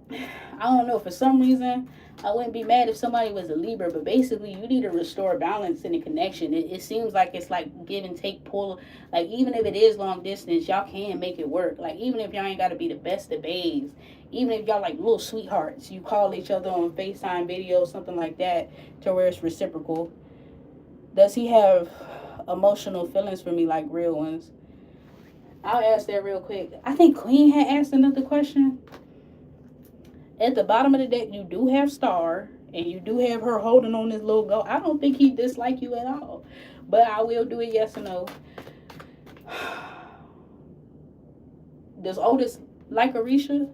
I don't know, for some reason I wouldn't be mad if somebody was a Libra, but basically you need to restore balance in the connection. It seems like it's like give and take, pull. Like even if it is long distance, y'all can make it work. Like even if y'all ain't got to be the best of babes, even if y'all like little sweethearts, you call each other on FaceTime video, something like that, to where it's reciprocal. Does he have emotional feelings for me, like real ones? I'll ask that real quick. I think Queen had asked another question. At the bottom of the deck, you do have Star, and you do have her holding on this little go. I don't think he dislike you at all, but I will do it yes or no. Does Otis like Orisha?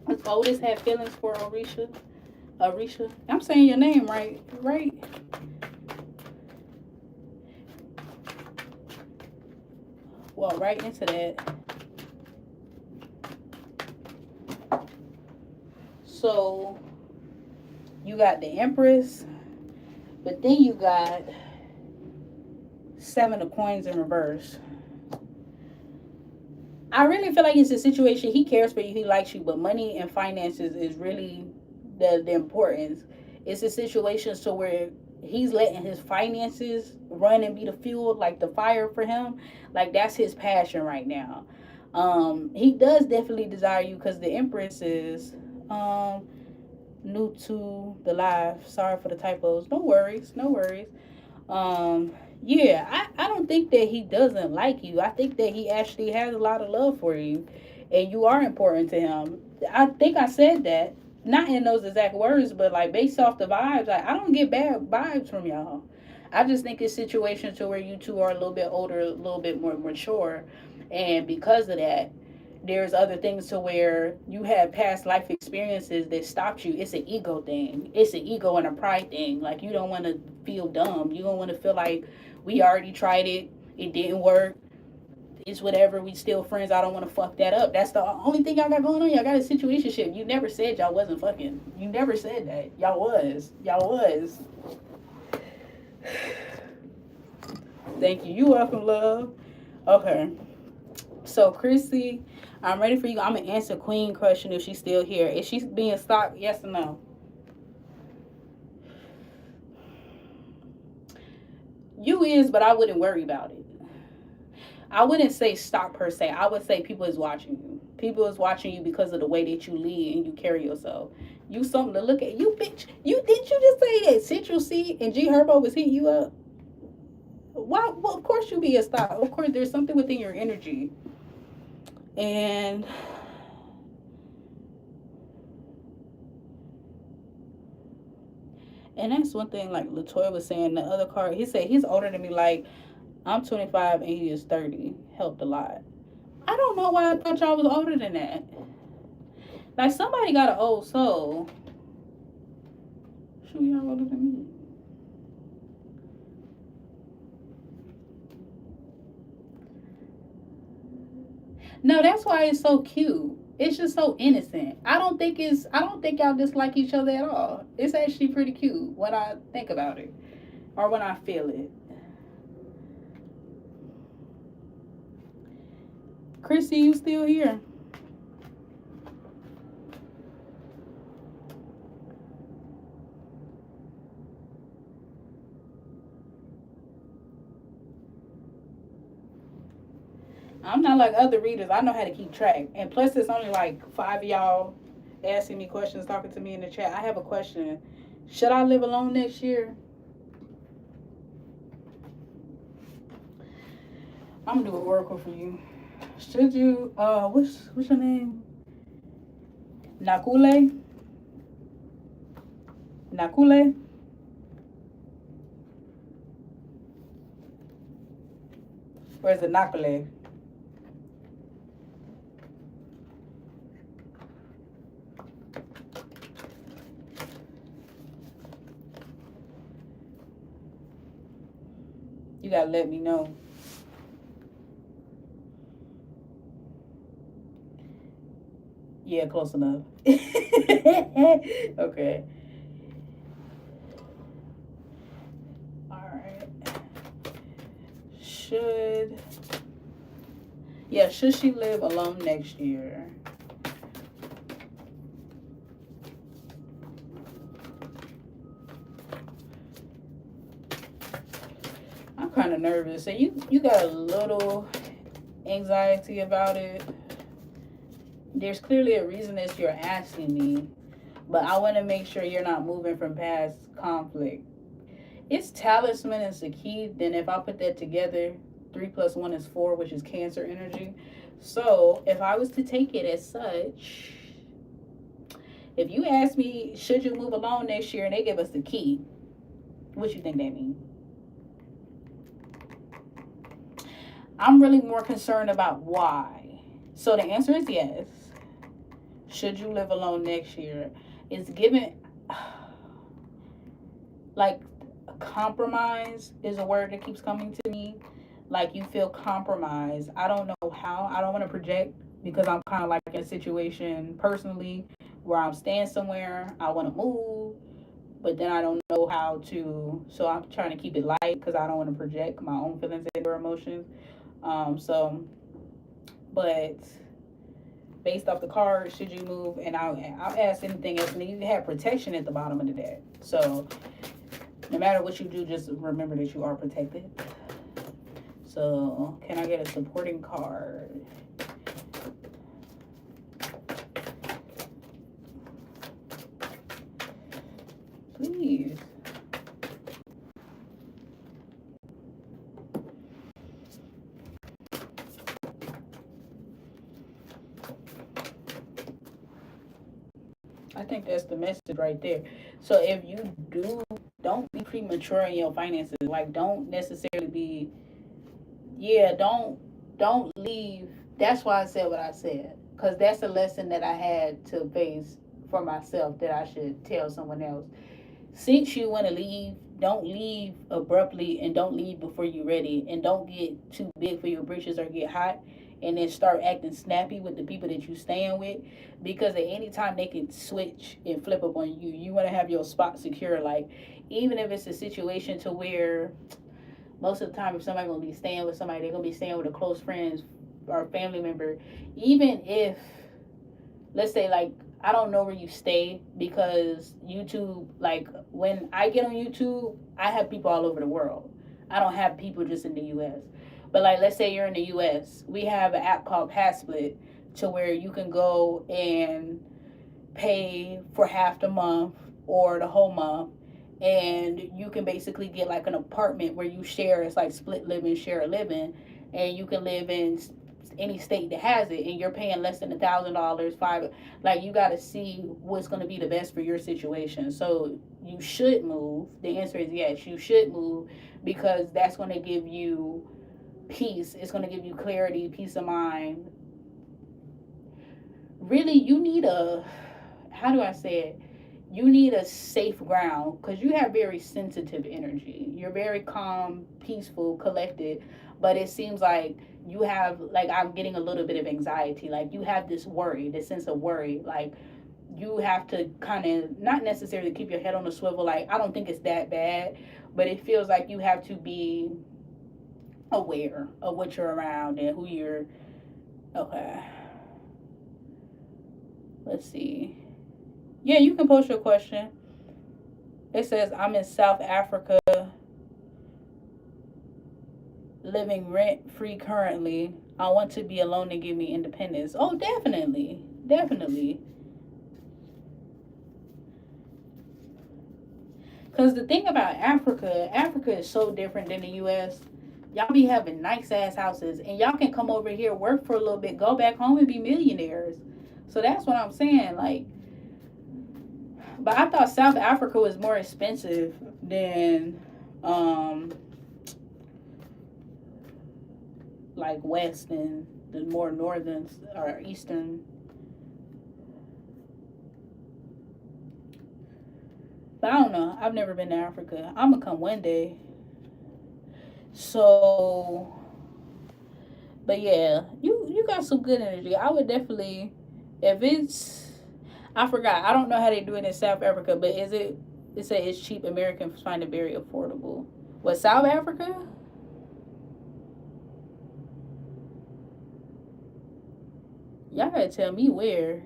Does Otis have feelings for Orisha? Orisha? I'm saying your name right? Right? Well, right into that. So you got the Empress, but then you got Seven of Coins in reverse. I really feel like it's a situation, he cares for you, he likes you, but money and finances is really the importance. It's a situation so where he's letting his finances run and be the fuel, like the fire for him. Like that's his passion right now. He does definitely desire you because the Empress is new to the live. Sorry for the typos. No worries, no worries. Yeah, I don't think that he doesn't like you. I think that he actually has a lot of love for you, and you are important to him. I think I said that, not in those exact words, but like based off the vibes, like, I don't get bad vibes from y'all. I just think it's situations to where you two are a little bit older, a little bit more mature, and because of that, there's other things to where you have past life experiences that stopped you. It's an ego thing. It's an ego and a pride thing. Like you don't want to feel dumb. You don't want to feel like we already tried it. It didn't work. It's whatever. We still friends. I don't want to fuck that up. That's the only thing y'all got going on. Y'all got a situationship. You never said y'all wasn't fucking. You never said that. Y'all was. Y'all was. Thank you. You welcome, love. Okay. So, Chrissy, I'm ready for you. I'm going to answer Queen question if she's still here. Is she being stalked? Yes or no? You is, but I wouldn't worry about it. I wouldn't say stalk per se. I would say people is watching you. People is watching you because of the way that you lead and you carry yourself. You something to look at. You bitch. You didn't you just say that Central C and G Herbo was hitting you up? Why? Well, of course you be a stalk. Of course, there's something within your energy. And that's one thing, like Latoya was saying, the other card, he said he's older than me. Like, I'm 25 and he is 30. Helped a lot. I don't know why I thought y'all was older than that. Like, somebody got an old soul. sure y'all older than me. No, that's why it's so cute. It's just so innocent. I don't think y'all dislike each other at all. It's actually pretty cute when I think about it. Or when I feel it. Chrissy, you still here? I'm not like other readers. I know how to keep track. And plus, it's only like five of y'all asking me questions, talking to me in the chat. I have a question. Should I live alone next year? I'm gonna do an oracle for you. Should you? What's your name? Nakule. Nakule. Or is it Nakule? You gotta let me know. Yeah, close enough. Okay. Alright. Should she live alone next year? I'm kind of nervous. So you got a little anxiety about it. There's clearly a reason that you're asking me, but I want to make sure you're not moving from past conflict. It's talisman and the key. Then if I put that together, 3 + 1 is 4, which is Cancer energy. So if I was to take it as such, if you ask me, should you move alone next year, and they give us the key, what you think that means? I'm really more concerned about why. So the answer is yes. Should you live alone next year? It's given, like, compromise is a word that keeps coming to me. Like, you feel compromised. I don't know how. I don't want to project because I'm kind of like in a situation personally where I'm staying somewhere. I want to move, but then I don't know how to. So I'm trying to keep it light because I don't want to project my own feelings and or emotions. But based off the card, should you move? And I'll ask anything else. And you have protection at the bottom of the deck. So no matter what you do, just remember that you are protected. So can I get a supporting card? Please. I think that's the message right there. So if you do, don't be premature in your finances. Like, don't necessarily be, don't leave. That's why I said what I said. Because that's a lesson that I had to face for myself that I should tell someone else. Since you want to leave, don't leave abruptly and don't leave before you're ready. And don't get too big for your britches or get hot and then start acting snappy with the people that you staying with, because at any time they can switch and flip up on you. You want to have your spot secure. Like, even if it's a situation to where most of the time if somebody's going to be staying with somebody, they're going to be staying with a close friend or family member. Even if, let's say, like, I don't know where you stay, because YouTube, like, when I get on YouTube, I have people all over the world. I don't have people just in the US. But, like, let's say you're in the US. We have an app called PassSplit to where you can go and pay for half the month or the whole month. And you can basically get, like, an apartment where you share. It's like split living, share a living. And you can live in any state that has it, and you're paying less than $1,000. Like, you got to see what's going to be the best for your situation. So you should move. The answer is yes, you should move, because that's going to give you peace. It's going to give you clarity, peace of mind. Really, you need a, how do I say it, you need a safe ground because you have very sensitive energy. You're very calm, peaceful, collected, but it seems like you have, like, I'm getting a little bit of anxiety. Like, you have this worry, this sense of worry. Like, you have to kind of not necessarily keep your head on a swivel. Like, I don't think it's that bad, but it feels like you have to be aware of what you're around and who you're. Okay. Let's see. Yeah, you can post your question. It says, I'm in South Africa living rent free currently. I want to be alone and give me independence. Oh, definitely. Definitely. Because the thing about Africa is so different than the U.S. Y'all be having nice ass houses, and y'all can come over here, work for a little bit, go back home, and be millionaires. So that's what I'm saying. Like, but I thought South Africa was more expensive than, like, West and the more northern or eastern. But I don't know. I've never been to Africa. I'm gonna come one day. So, but yeah, you got some good energy. I would definitely, if it's, I forgot. I don't know how they do it in South Africa, but is it? It say it's cheap. Americans find it very affordable. What, South Africa? Y'all gotta tell me where.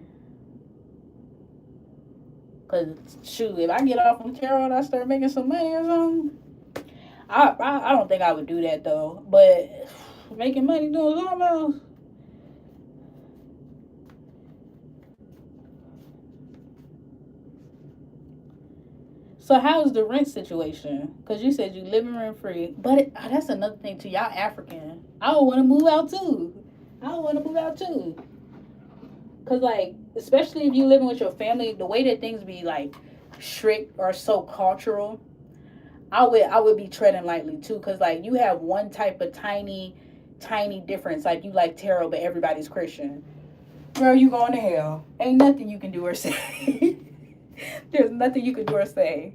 Cause shoot, if I get off from tarot and I start making some money or something, I don't think I would do that though. But making money doing something else. So how's the rent situation? Cause you said you living rent free, but that's another thing too. Y'all African. I would want to move out too. I would want to move out too. Cause like, especially if you living with your family, the way that things be like strict or so cultural, I would be treading lightly too. Cause like, you have one type of tiny difference. Like, you like tarot, but everybody's Christian. Girl, you going to hell. Ain't nothing you can do or say. There's nothing you can do or say.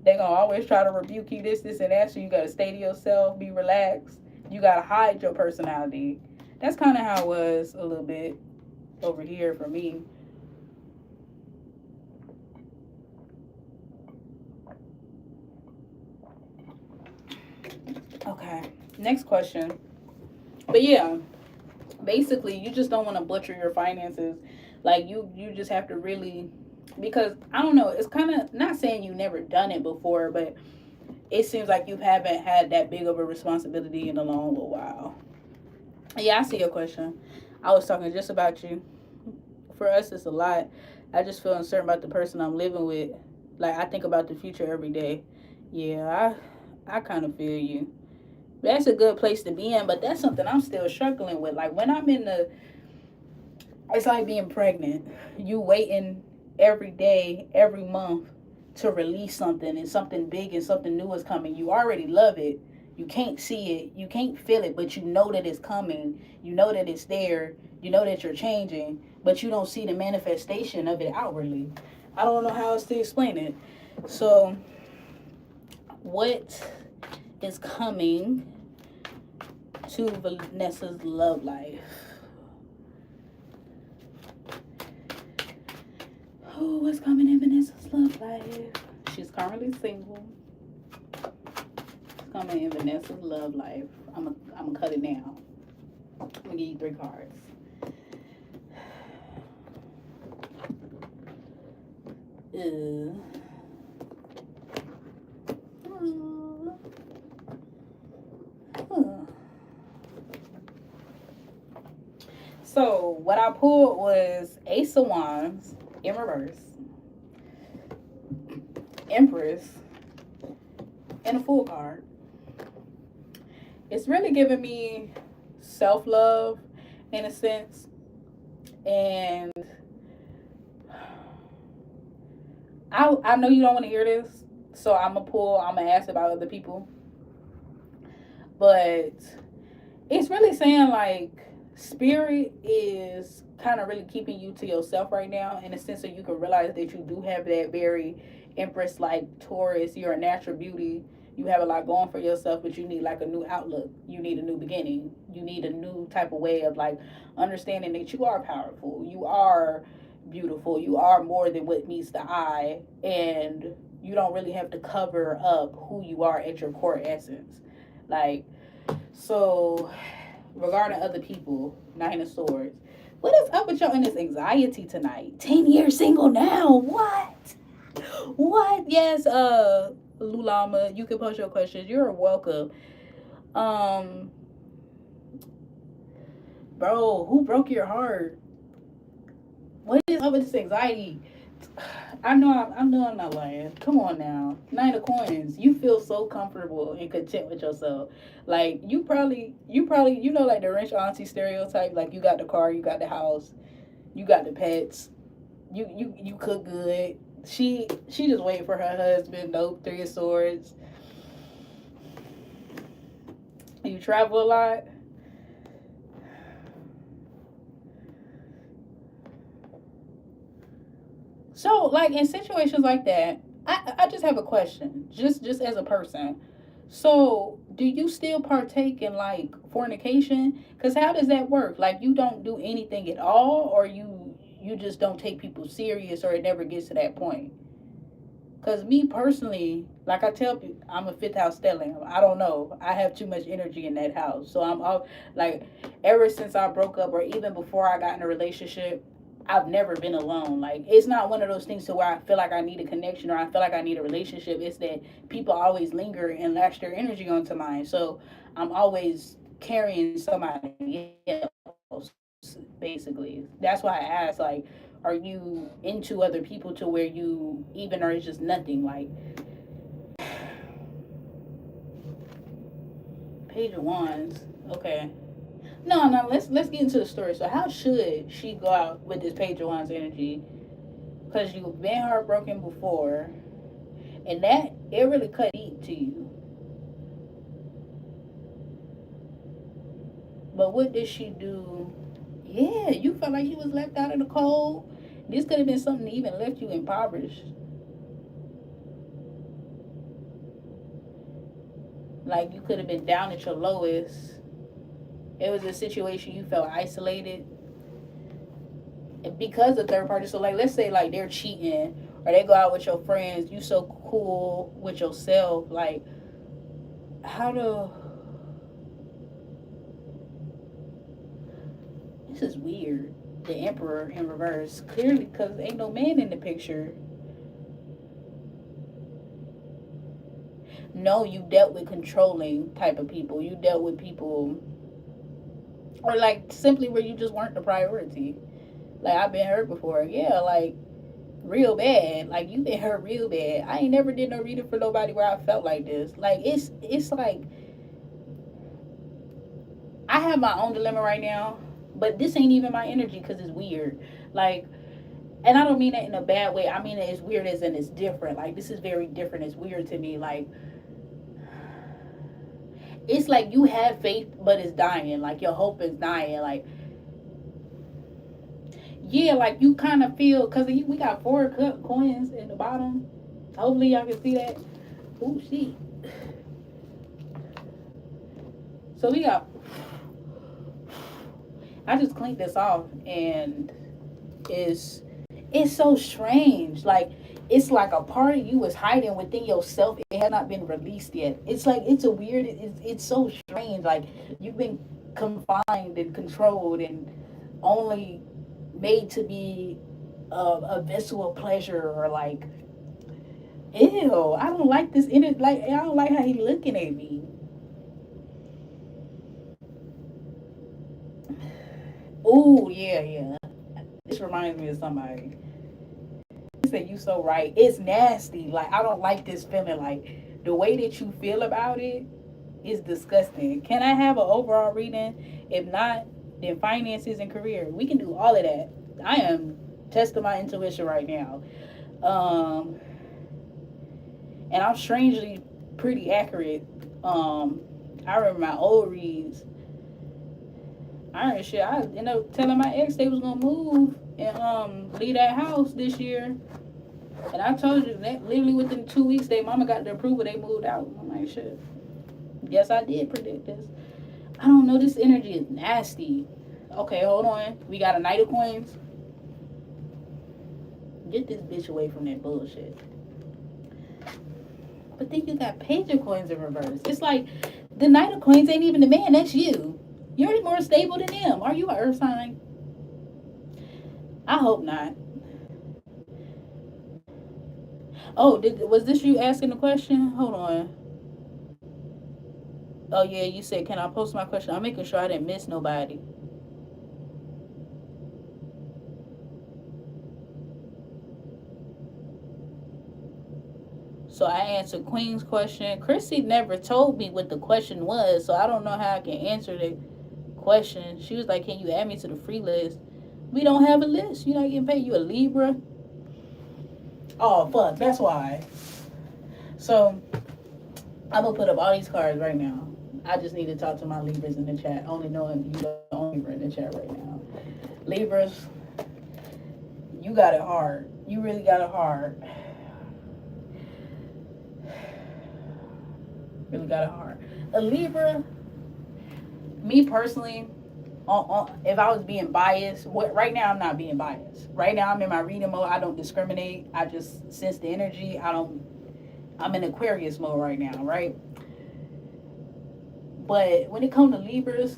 They gonna always try to rebuke you, this, and that. So you gotta stay to yourself, be relaxed. You gotta hide your personality. That's kind of how it was a little bit over here for me. Okay, next question. But yeah, basically, you just don't want to butcher your finances. Like, you just have to really, because I don't know, it's kind of not saying you never done it before, but it seems like you haven't had that big of a responsibility in a long little while. Yeah, I see your question. I was talking just about you. For us, it's a lot. I just feel uncertain about the person I'm living with. Like, I think about the future every day. Yeah, I kind of feel you. That's a good place to be in, but that's something I'm still struggling with. Like, when I'm in the, it's like being pregnant. You waiting every day, every month to release something, and something big and something new is coming. You already love it. You can't see it. You can't feel it, but you know that it's coming. You know that it's there. You know that you're changing, but you don't see the manifestation of it outwardly. I don't know how else to explain it. So, what is coming to Vanessa's love life? Oh, what's coming in Vanessa's love life? She's currently single. What's coming in Vanessa's love life? I'm gonna cut it down. I'm gonna give you 3 cards. So what I pulled was Ace of Wands in reverse, Empress, and a Fool card. It's really giving me self-love in a sense, and I know you don't want to hear this, so I'm gonna ask about other people, but it's really saying like Spirit is kind of really keeping you to yourself right now in a sense that you can realize that you do have that very Empress like Taurus. You're a natural beauty. You have a lot going for yourself, but you need like a new outlook. You need a new beginning. You need a new type of way of like understanding that you are powerful. You are beautiful. You are more than what meets the eye. And you don't really have to cover up who you are at your core essence. Like, so regarding other people, Nine of Swords. What is up with y'all in this anxiety tonight? 10 years single now. What? What? Yes, Lulama, you can post your questions. You're welcome. Um, bro, who broke your heart? What is up with this anxiety? I know I'm not lying. Come on now. Nine of Coins. You feel so comfortable and content with yourself. Like you probably you know like the rich auntie stereotype, like you got the car, you got the house, you got the pets, you cook good. She just waiting for her husband, nope, Three of Swords. You travel a lot. So like in situations like that, I just have a question. Just as a person. So do you still partake in like fornication? Cause how does that work? Like you don't do anything at all, or you just don't take people serious, or it never gets to that point. Cause me personally, like I tell people, I'm a fifth house stellium. I don't know. I have too much energy in that house. So I'm all like, ever since I broke up, or even before I got in a relationship, I've never been alone. Like it's not one of those things to where I feel like I need a connection or I feel like I need a relationship. It's that people always linger and latch their energy onto mine. So I'm always carrying somebody else, basically. That's why I asked, like, are you into other people to where you even, or it's just nothing? Like Page of Wands. Okay. No, no. Let's get into the story. So how should she go out with this Page of Wands energy? Because you've been heartbroken before, and that it really cut deep to you. But what did she do? Yeah, you felt like you was left out in the cold. This could have been something that even left you impoverished. Like you could have been down at your lowest. It was a situation you felt isolated because of third party. So like let's say like they're cheating or they go out with your friends, you so cool with yourself. Like how to, this is weird. The Emperor in reverse. Clearly because ain't no man in the picture. No, you dealt with controlling type of people. You dealt with people, or like simply where you just weren't the priority. Like I've been hurt before. Yeah, like real bad. Like you been hurt real bad. I ain't never did no reading for nobody where I felt like this. Like it's like I have my own dilemma right now, but this ain't even my energy because it's weird. Like, and I don't mean that in a bad way. I mean it's weird as in it's different. Like this is very different. It's weird to me. Like it's like you have faith, but it's dying. Like your hope is dying. Like yeah, like you kind of feel because we got four coins in the bottom. Hopefully y'all can see that. Oh shit. So we got. I just cleaned this off and it's it's so strange. Like it's like a part of you is hiding within yourself. It had not been released yet. It's like it's a weird. It's so strange. Like you've been confined and controlled and only made to be a vessel of pleasure or like ew. I don't like this. In it, like I don't like how he looking at me. Oh yeah, yeah. This reminds me of somebody. You said you so right. It's nasty. Like I don't like this feeling. Like the way that you feel about it is disgusting. Can I have an overall reading? If not, then finances and career. We can do all of that. I am testing my intuition right now. Um, and I'm strangely pretty accurate. I remember my old reads. Alright, shit. I ended up telling my ex they was gonna move and leave that house this year. And I told you that literally within 2 weeks, their mama got the approval. They moved out. I'm like, shit. Yes, I did predict this. I don't know. This energy is nasty. Okay, hold on. We got a Knight of Coins. Get this bitch away from that bullshit. But then you got Page of Coins in reverse. It's like the Knight of Coins ain't even the man. That's you. You're more stable than him. Are you an earth sign? I hope not. Oh, was this you asking the question? Hold on. Oh yeah, you said, can I post my question? I'm making sure I didn't miss nobody. So I answered Queen's question. Chrissy never told me what the question was, so I don't know how I can answer the question. She was like, can you add me to the free list? We don't have a list. You're not getting paid. You a Libra? Oh, fuck. That's why. So I'm going to put up all these cards right now. I just need to talk to my Libras in the chat. Only knowing you the only Libra in the chat right now. Libras, you got it hard. You really got it hard. Really got it hard. A Libra, me personally, if I was being biased, right now I'm not being biased. Right now I'm in my reading mode. I don't discriminate. I just sense the energy. I'm in Aquarius mode right now, right? But when it comes to Libras,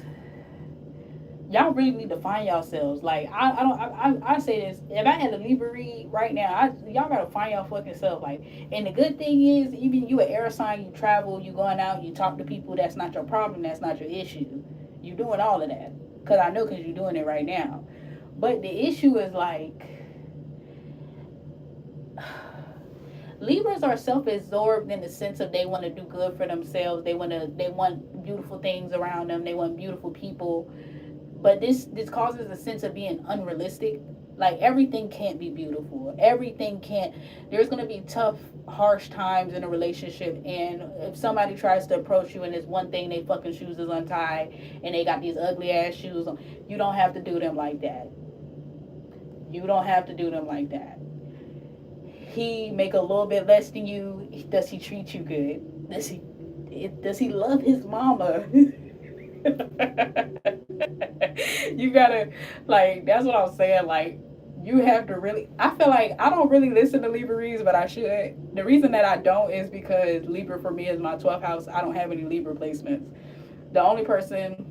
y'all really need to find yourselves. Like I say this. If I had a Libra read right now, y'all gotta find y'all fucking self. Like, and the good thing is, even you an air sign, you travel, you going out, you talk to people. That's not your problem. That's not your issue. You doing all of that. Cause I know, cause you're doing it right now. But the issue is like, Libras are self-absorbed in the sense of they want to do good for themselves. They want beautiful things around them. They want beautiful people. But this causes a sense of being unrealistic. Like, everything can't be beautiful. Everything can't. There's going to be tough, harsh times in a relationship. And if somebody tries to approach you and it's one thing, they fucking shoes is untied and they got these ugly ass shoes on, you don't have to do them like that. You don't have to do them like that. He make a little bit less than you. Does he treat you good? Does he love his mama? You gotta, like, that's what I was saying. Like, you have to really, I feel like I don't really listen to Libra reads, but I should. The reason that I don't is because Libra for me is my 12th house. I don't have any Libra placements. The only person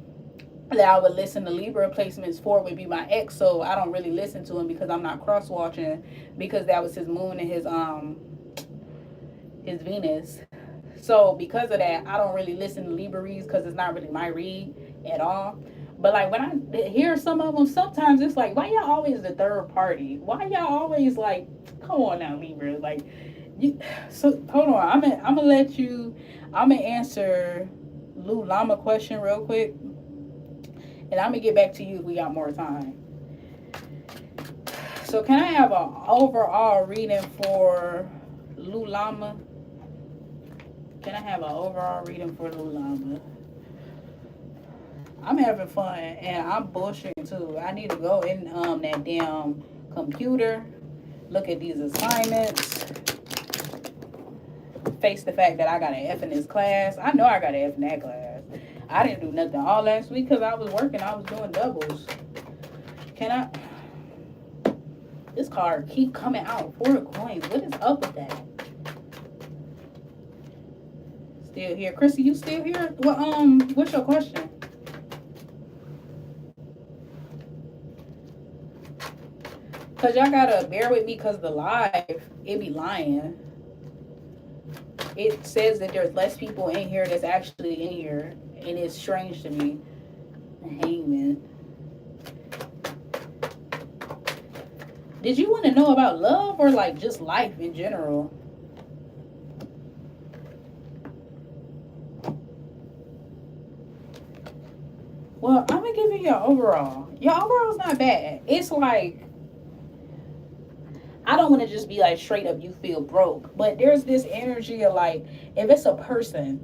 that I would listen to Libra placements for would be my ex, so I don't really listen to him because I'm not cross watching, because that was his moon and his Venus. So because of that, I don't really listen to Libra reads because it's not really my read at all. But like, when I hear some of them, sometimes it's like, why y'all always the third party? Why y'all always like, come on now, Libra? Like, you. So hold on, I'm gonna let you. I'm gonna answer Lou Llama question real quick, and I'm gonna get back to you if we got more time. So can I have an overall reading for Lou Llama? Can I have an overall reading for Lou Llama? I'm having fun and I'm bullshitting too. I need to go in that damn computer, look at these assignments, face the fact that I got an F in this class. I know I got an F in that class. I didn't do nothing all last week because I was working. I was doing doubles. Can I? This card keep coming out. 4 coins. What is up with that? Still here. Chrissy, you still here? Well, what's your question? Cause y'all gotta bear with me, cause the live, it be lying. It says that there's less people in here that's actually in here, and it's strange to me. Hangman. Did you want to know about love or like just life in general? Well, I'm gonna give you your overall. Your overall's not bad. It's like, I don't want to just be like straight up you feel broke, but there's this energy of like, if it's a person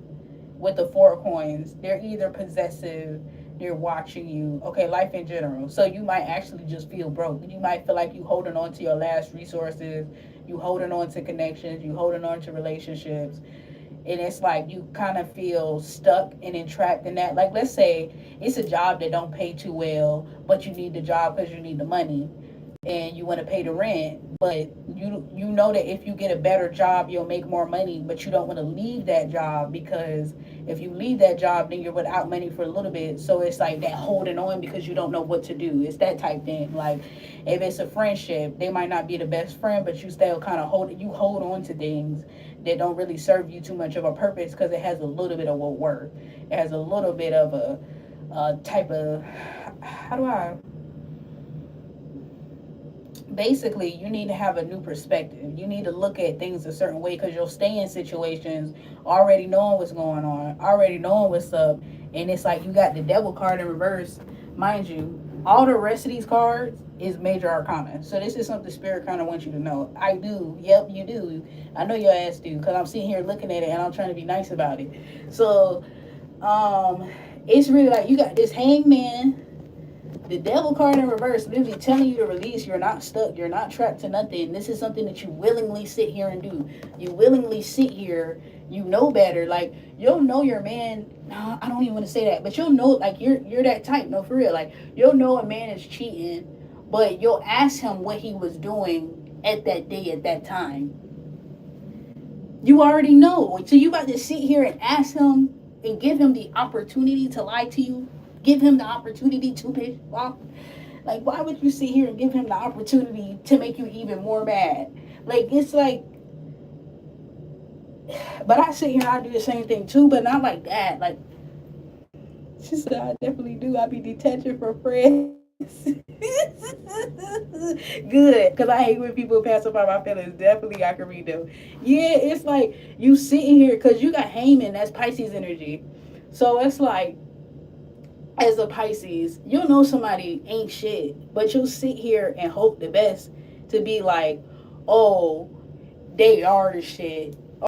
with the 4 coins, they're either possessive, they're watching you. Okay, life in general. So you might actually just feel broke. You might feel like you holding on to your last resources, you holding on to connections, you holding on to relationships, and it's like you kind of feel stuck and entrapped in that. Like, let's say it's a job that don't pay too well, but you need the job because you need the money and you want to pay the rent, but you know that if you get a better job you'll make more money, but you don't want to leave that job because if you leave that job then you're without money for a little bit. So it's like that holding on because you don't know what to do. It's that type thing. Like if it's a friendship, they might not be the best friend, but you still kind of hold on to things that don't really serve you too much of a purpose because it has a little bit of a worth. It has a little bit of a type of, how do I, basically you need to have a new perspective. You need to look at things a certain way because you'll stay in situations already knowing what's going on, already knowing what's up, and it's like you got the devil card in reverse. Mind you, all the rest of these cards is major arcana. So this is something spirit kind of wants you to know. I do. Yep, you do. I know your ass do because I'm sitting here looking at it and I'm trying to be nice about it. So it's really like you got this hangman, the devil card in reverse, literally telling you to release. You're not stuck. You're not trapped to nothing. This is something that you willingly sit here and do. You willingly sit here. You know better. Like, you'll know your man. No, I don't even want to say that. But you'll know, like, you're that type. No, for real. Like, you'll know a man is cheating, but you'll ask him what he was doing at that day, at that time. You already know. So you about to sit here and ask him and give him the opportunity to lie to you? Give him the opportunity to piss off? Like, why would you sit here and give him the opportunity to make you even more mad? Like, it's like, but I sit here and I do the same thing too, but not like that. Like, she said, I definitely do. I be detaching from friends. Good, because I hate when people pass up on my feelings. Definitely, I can read them. Yeah, it's like you sitting here because you got Haman, that's Pisces energy. So it's like, as a Pisces, you'll know somebody ain't shit, but you'll sit here and hope the best to be like, oh, they are the shit.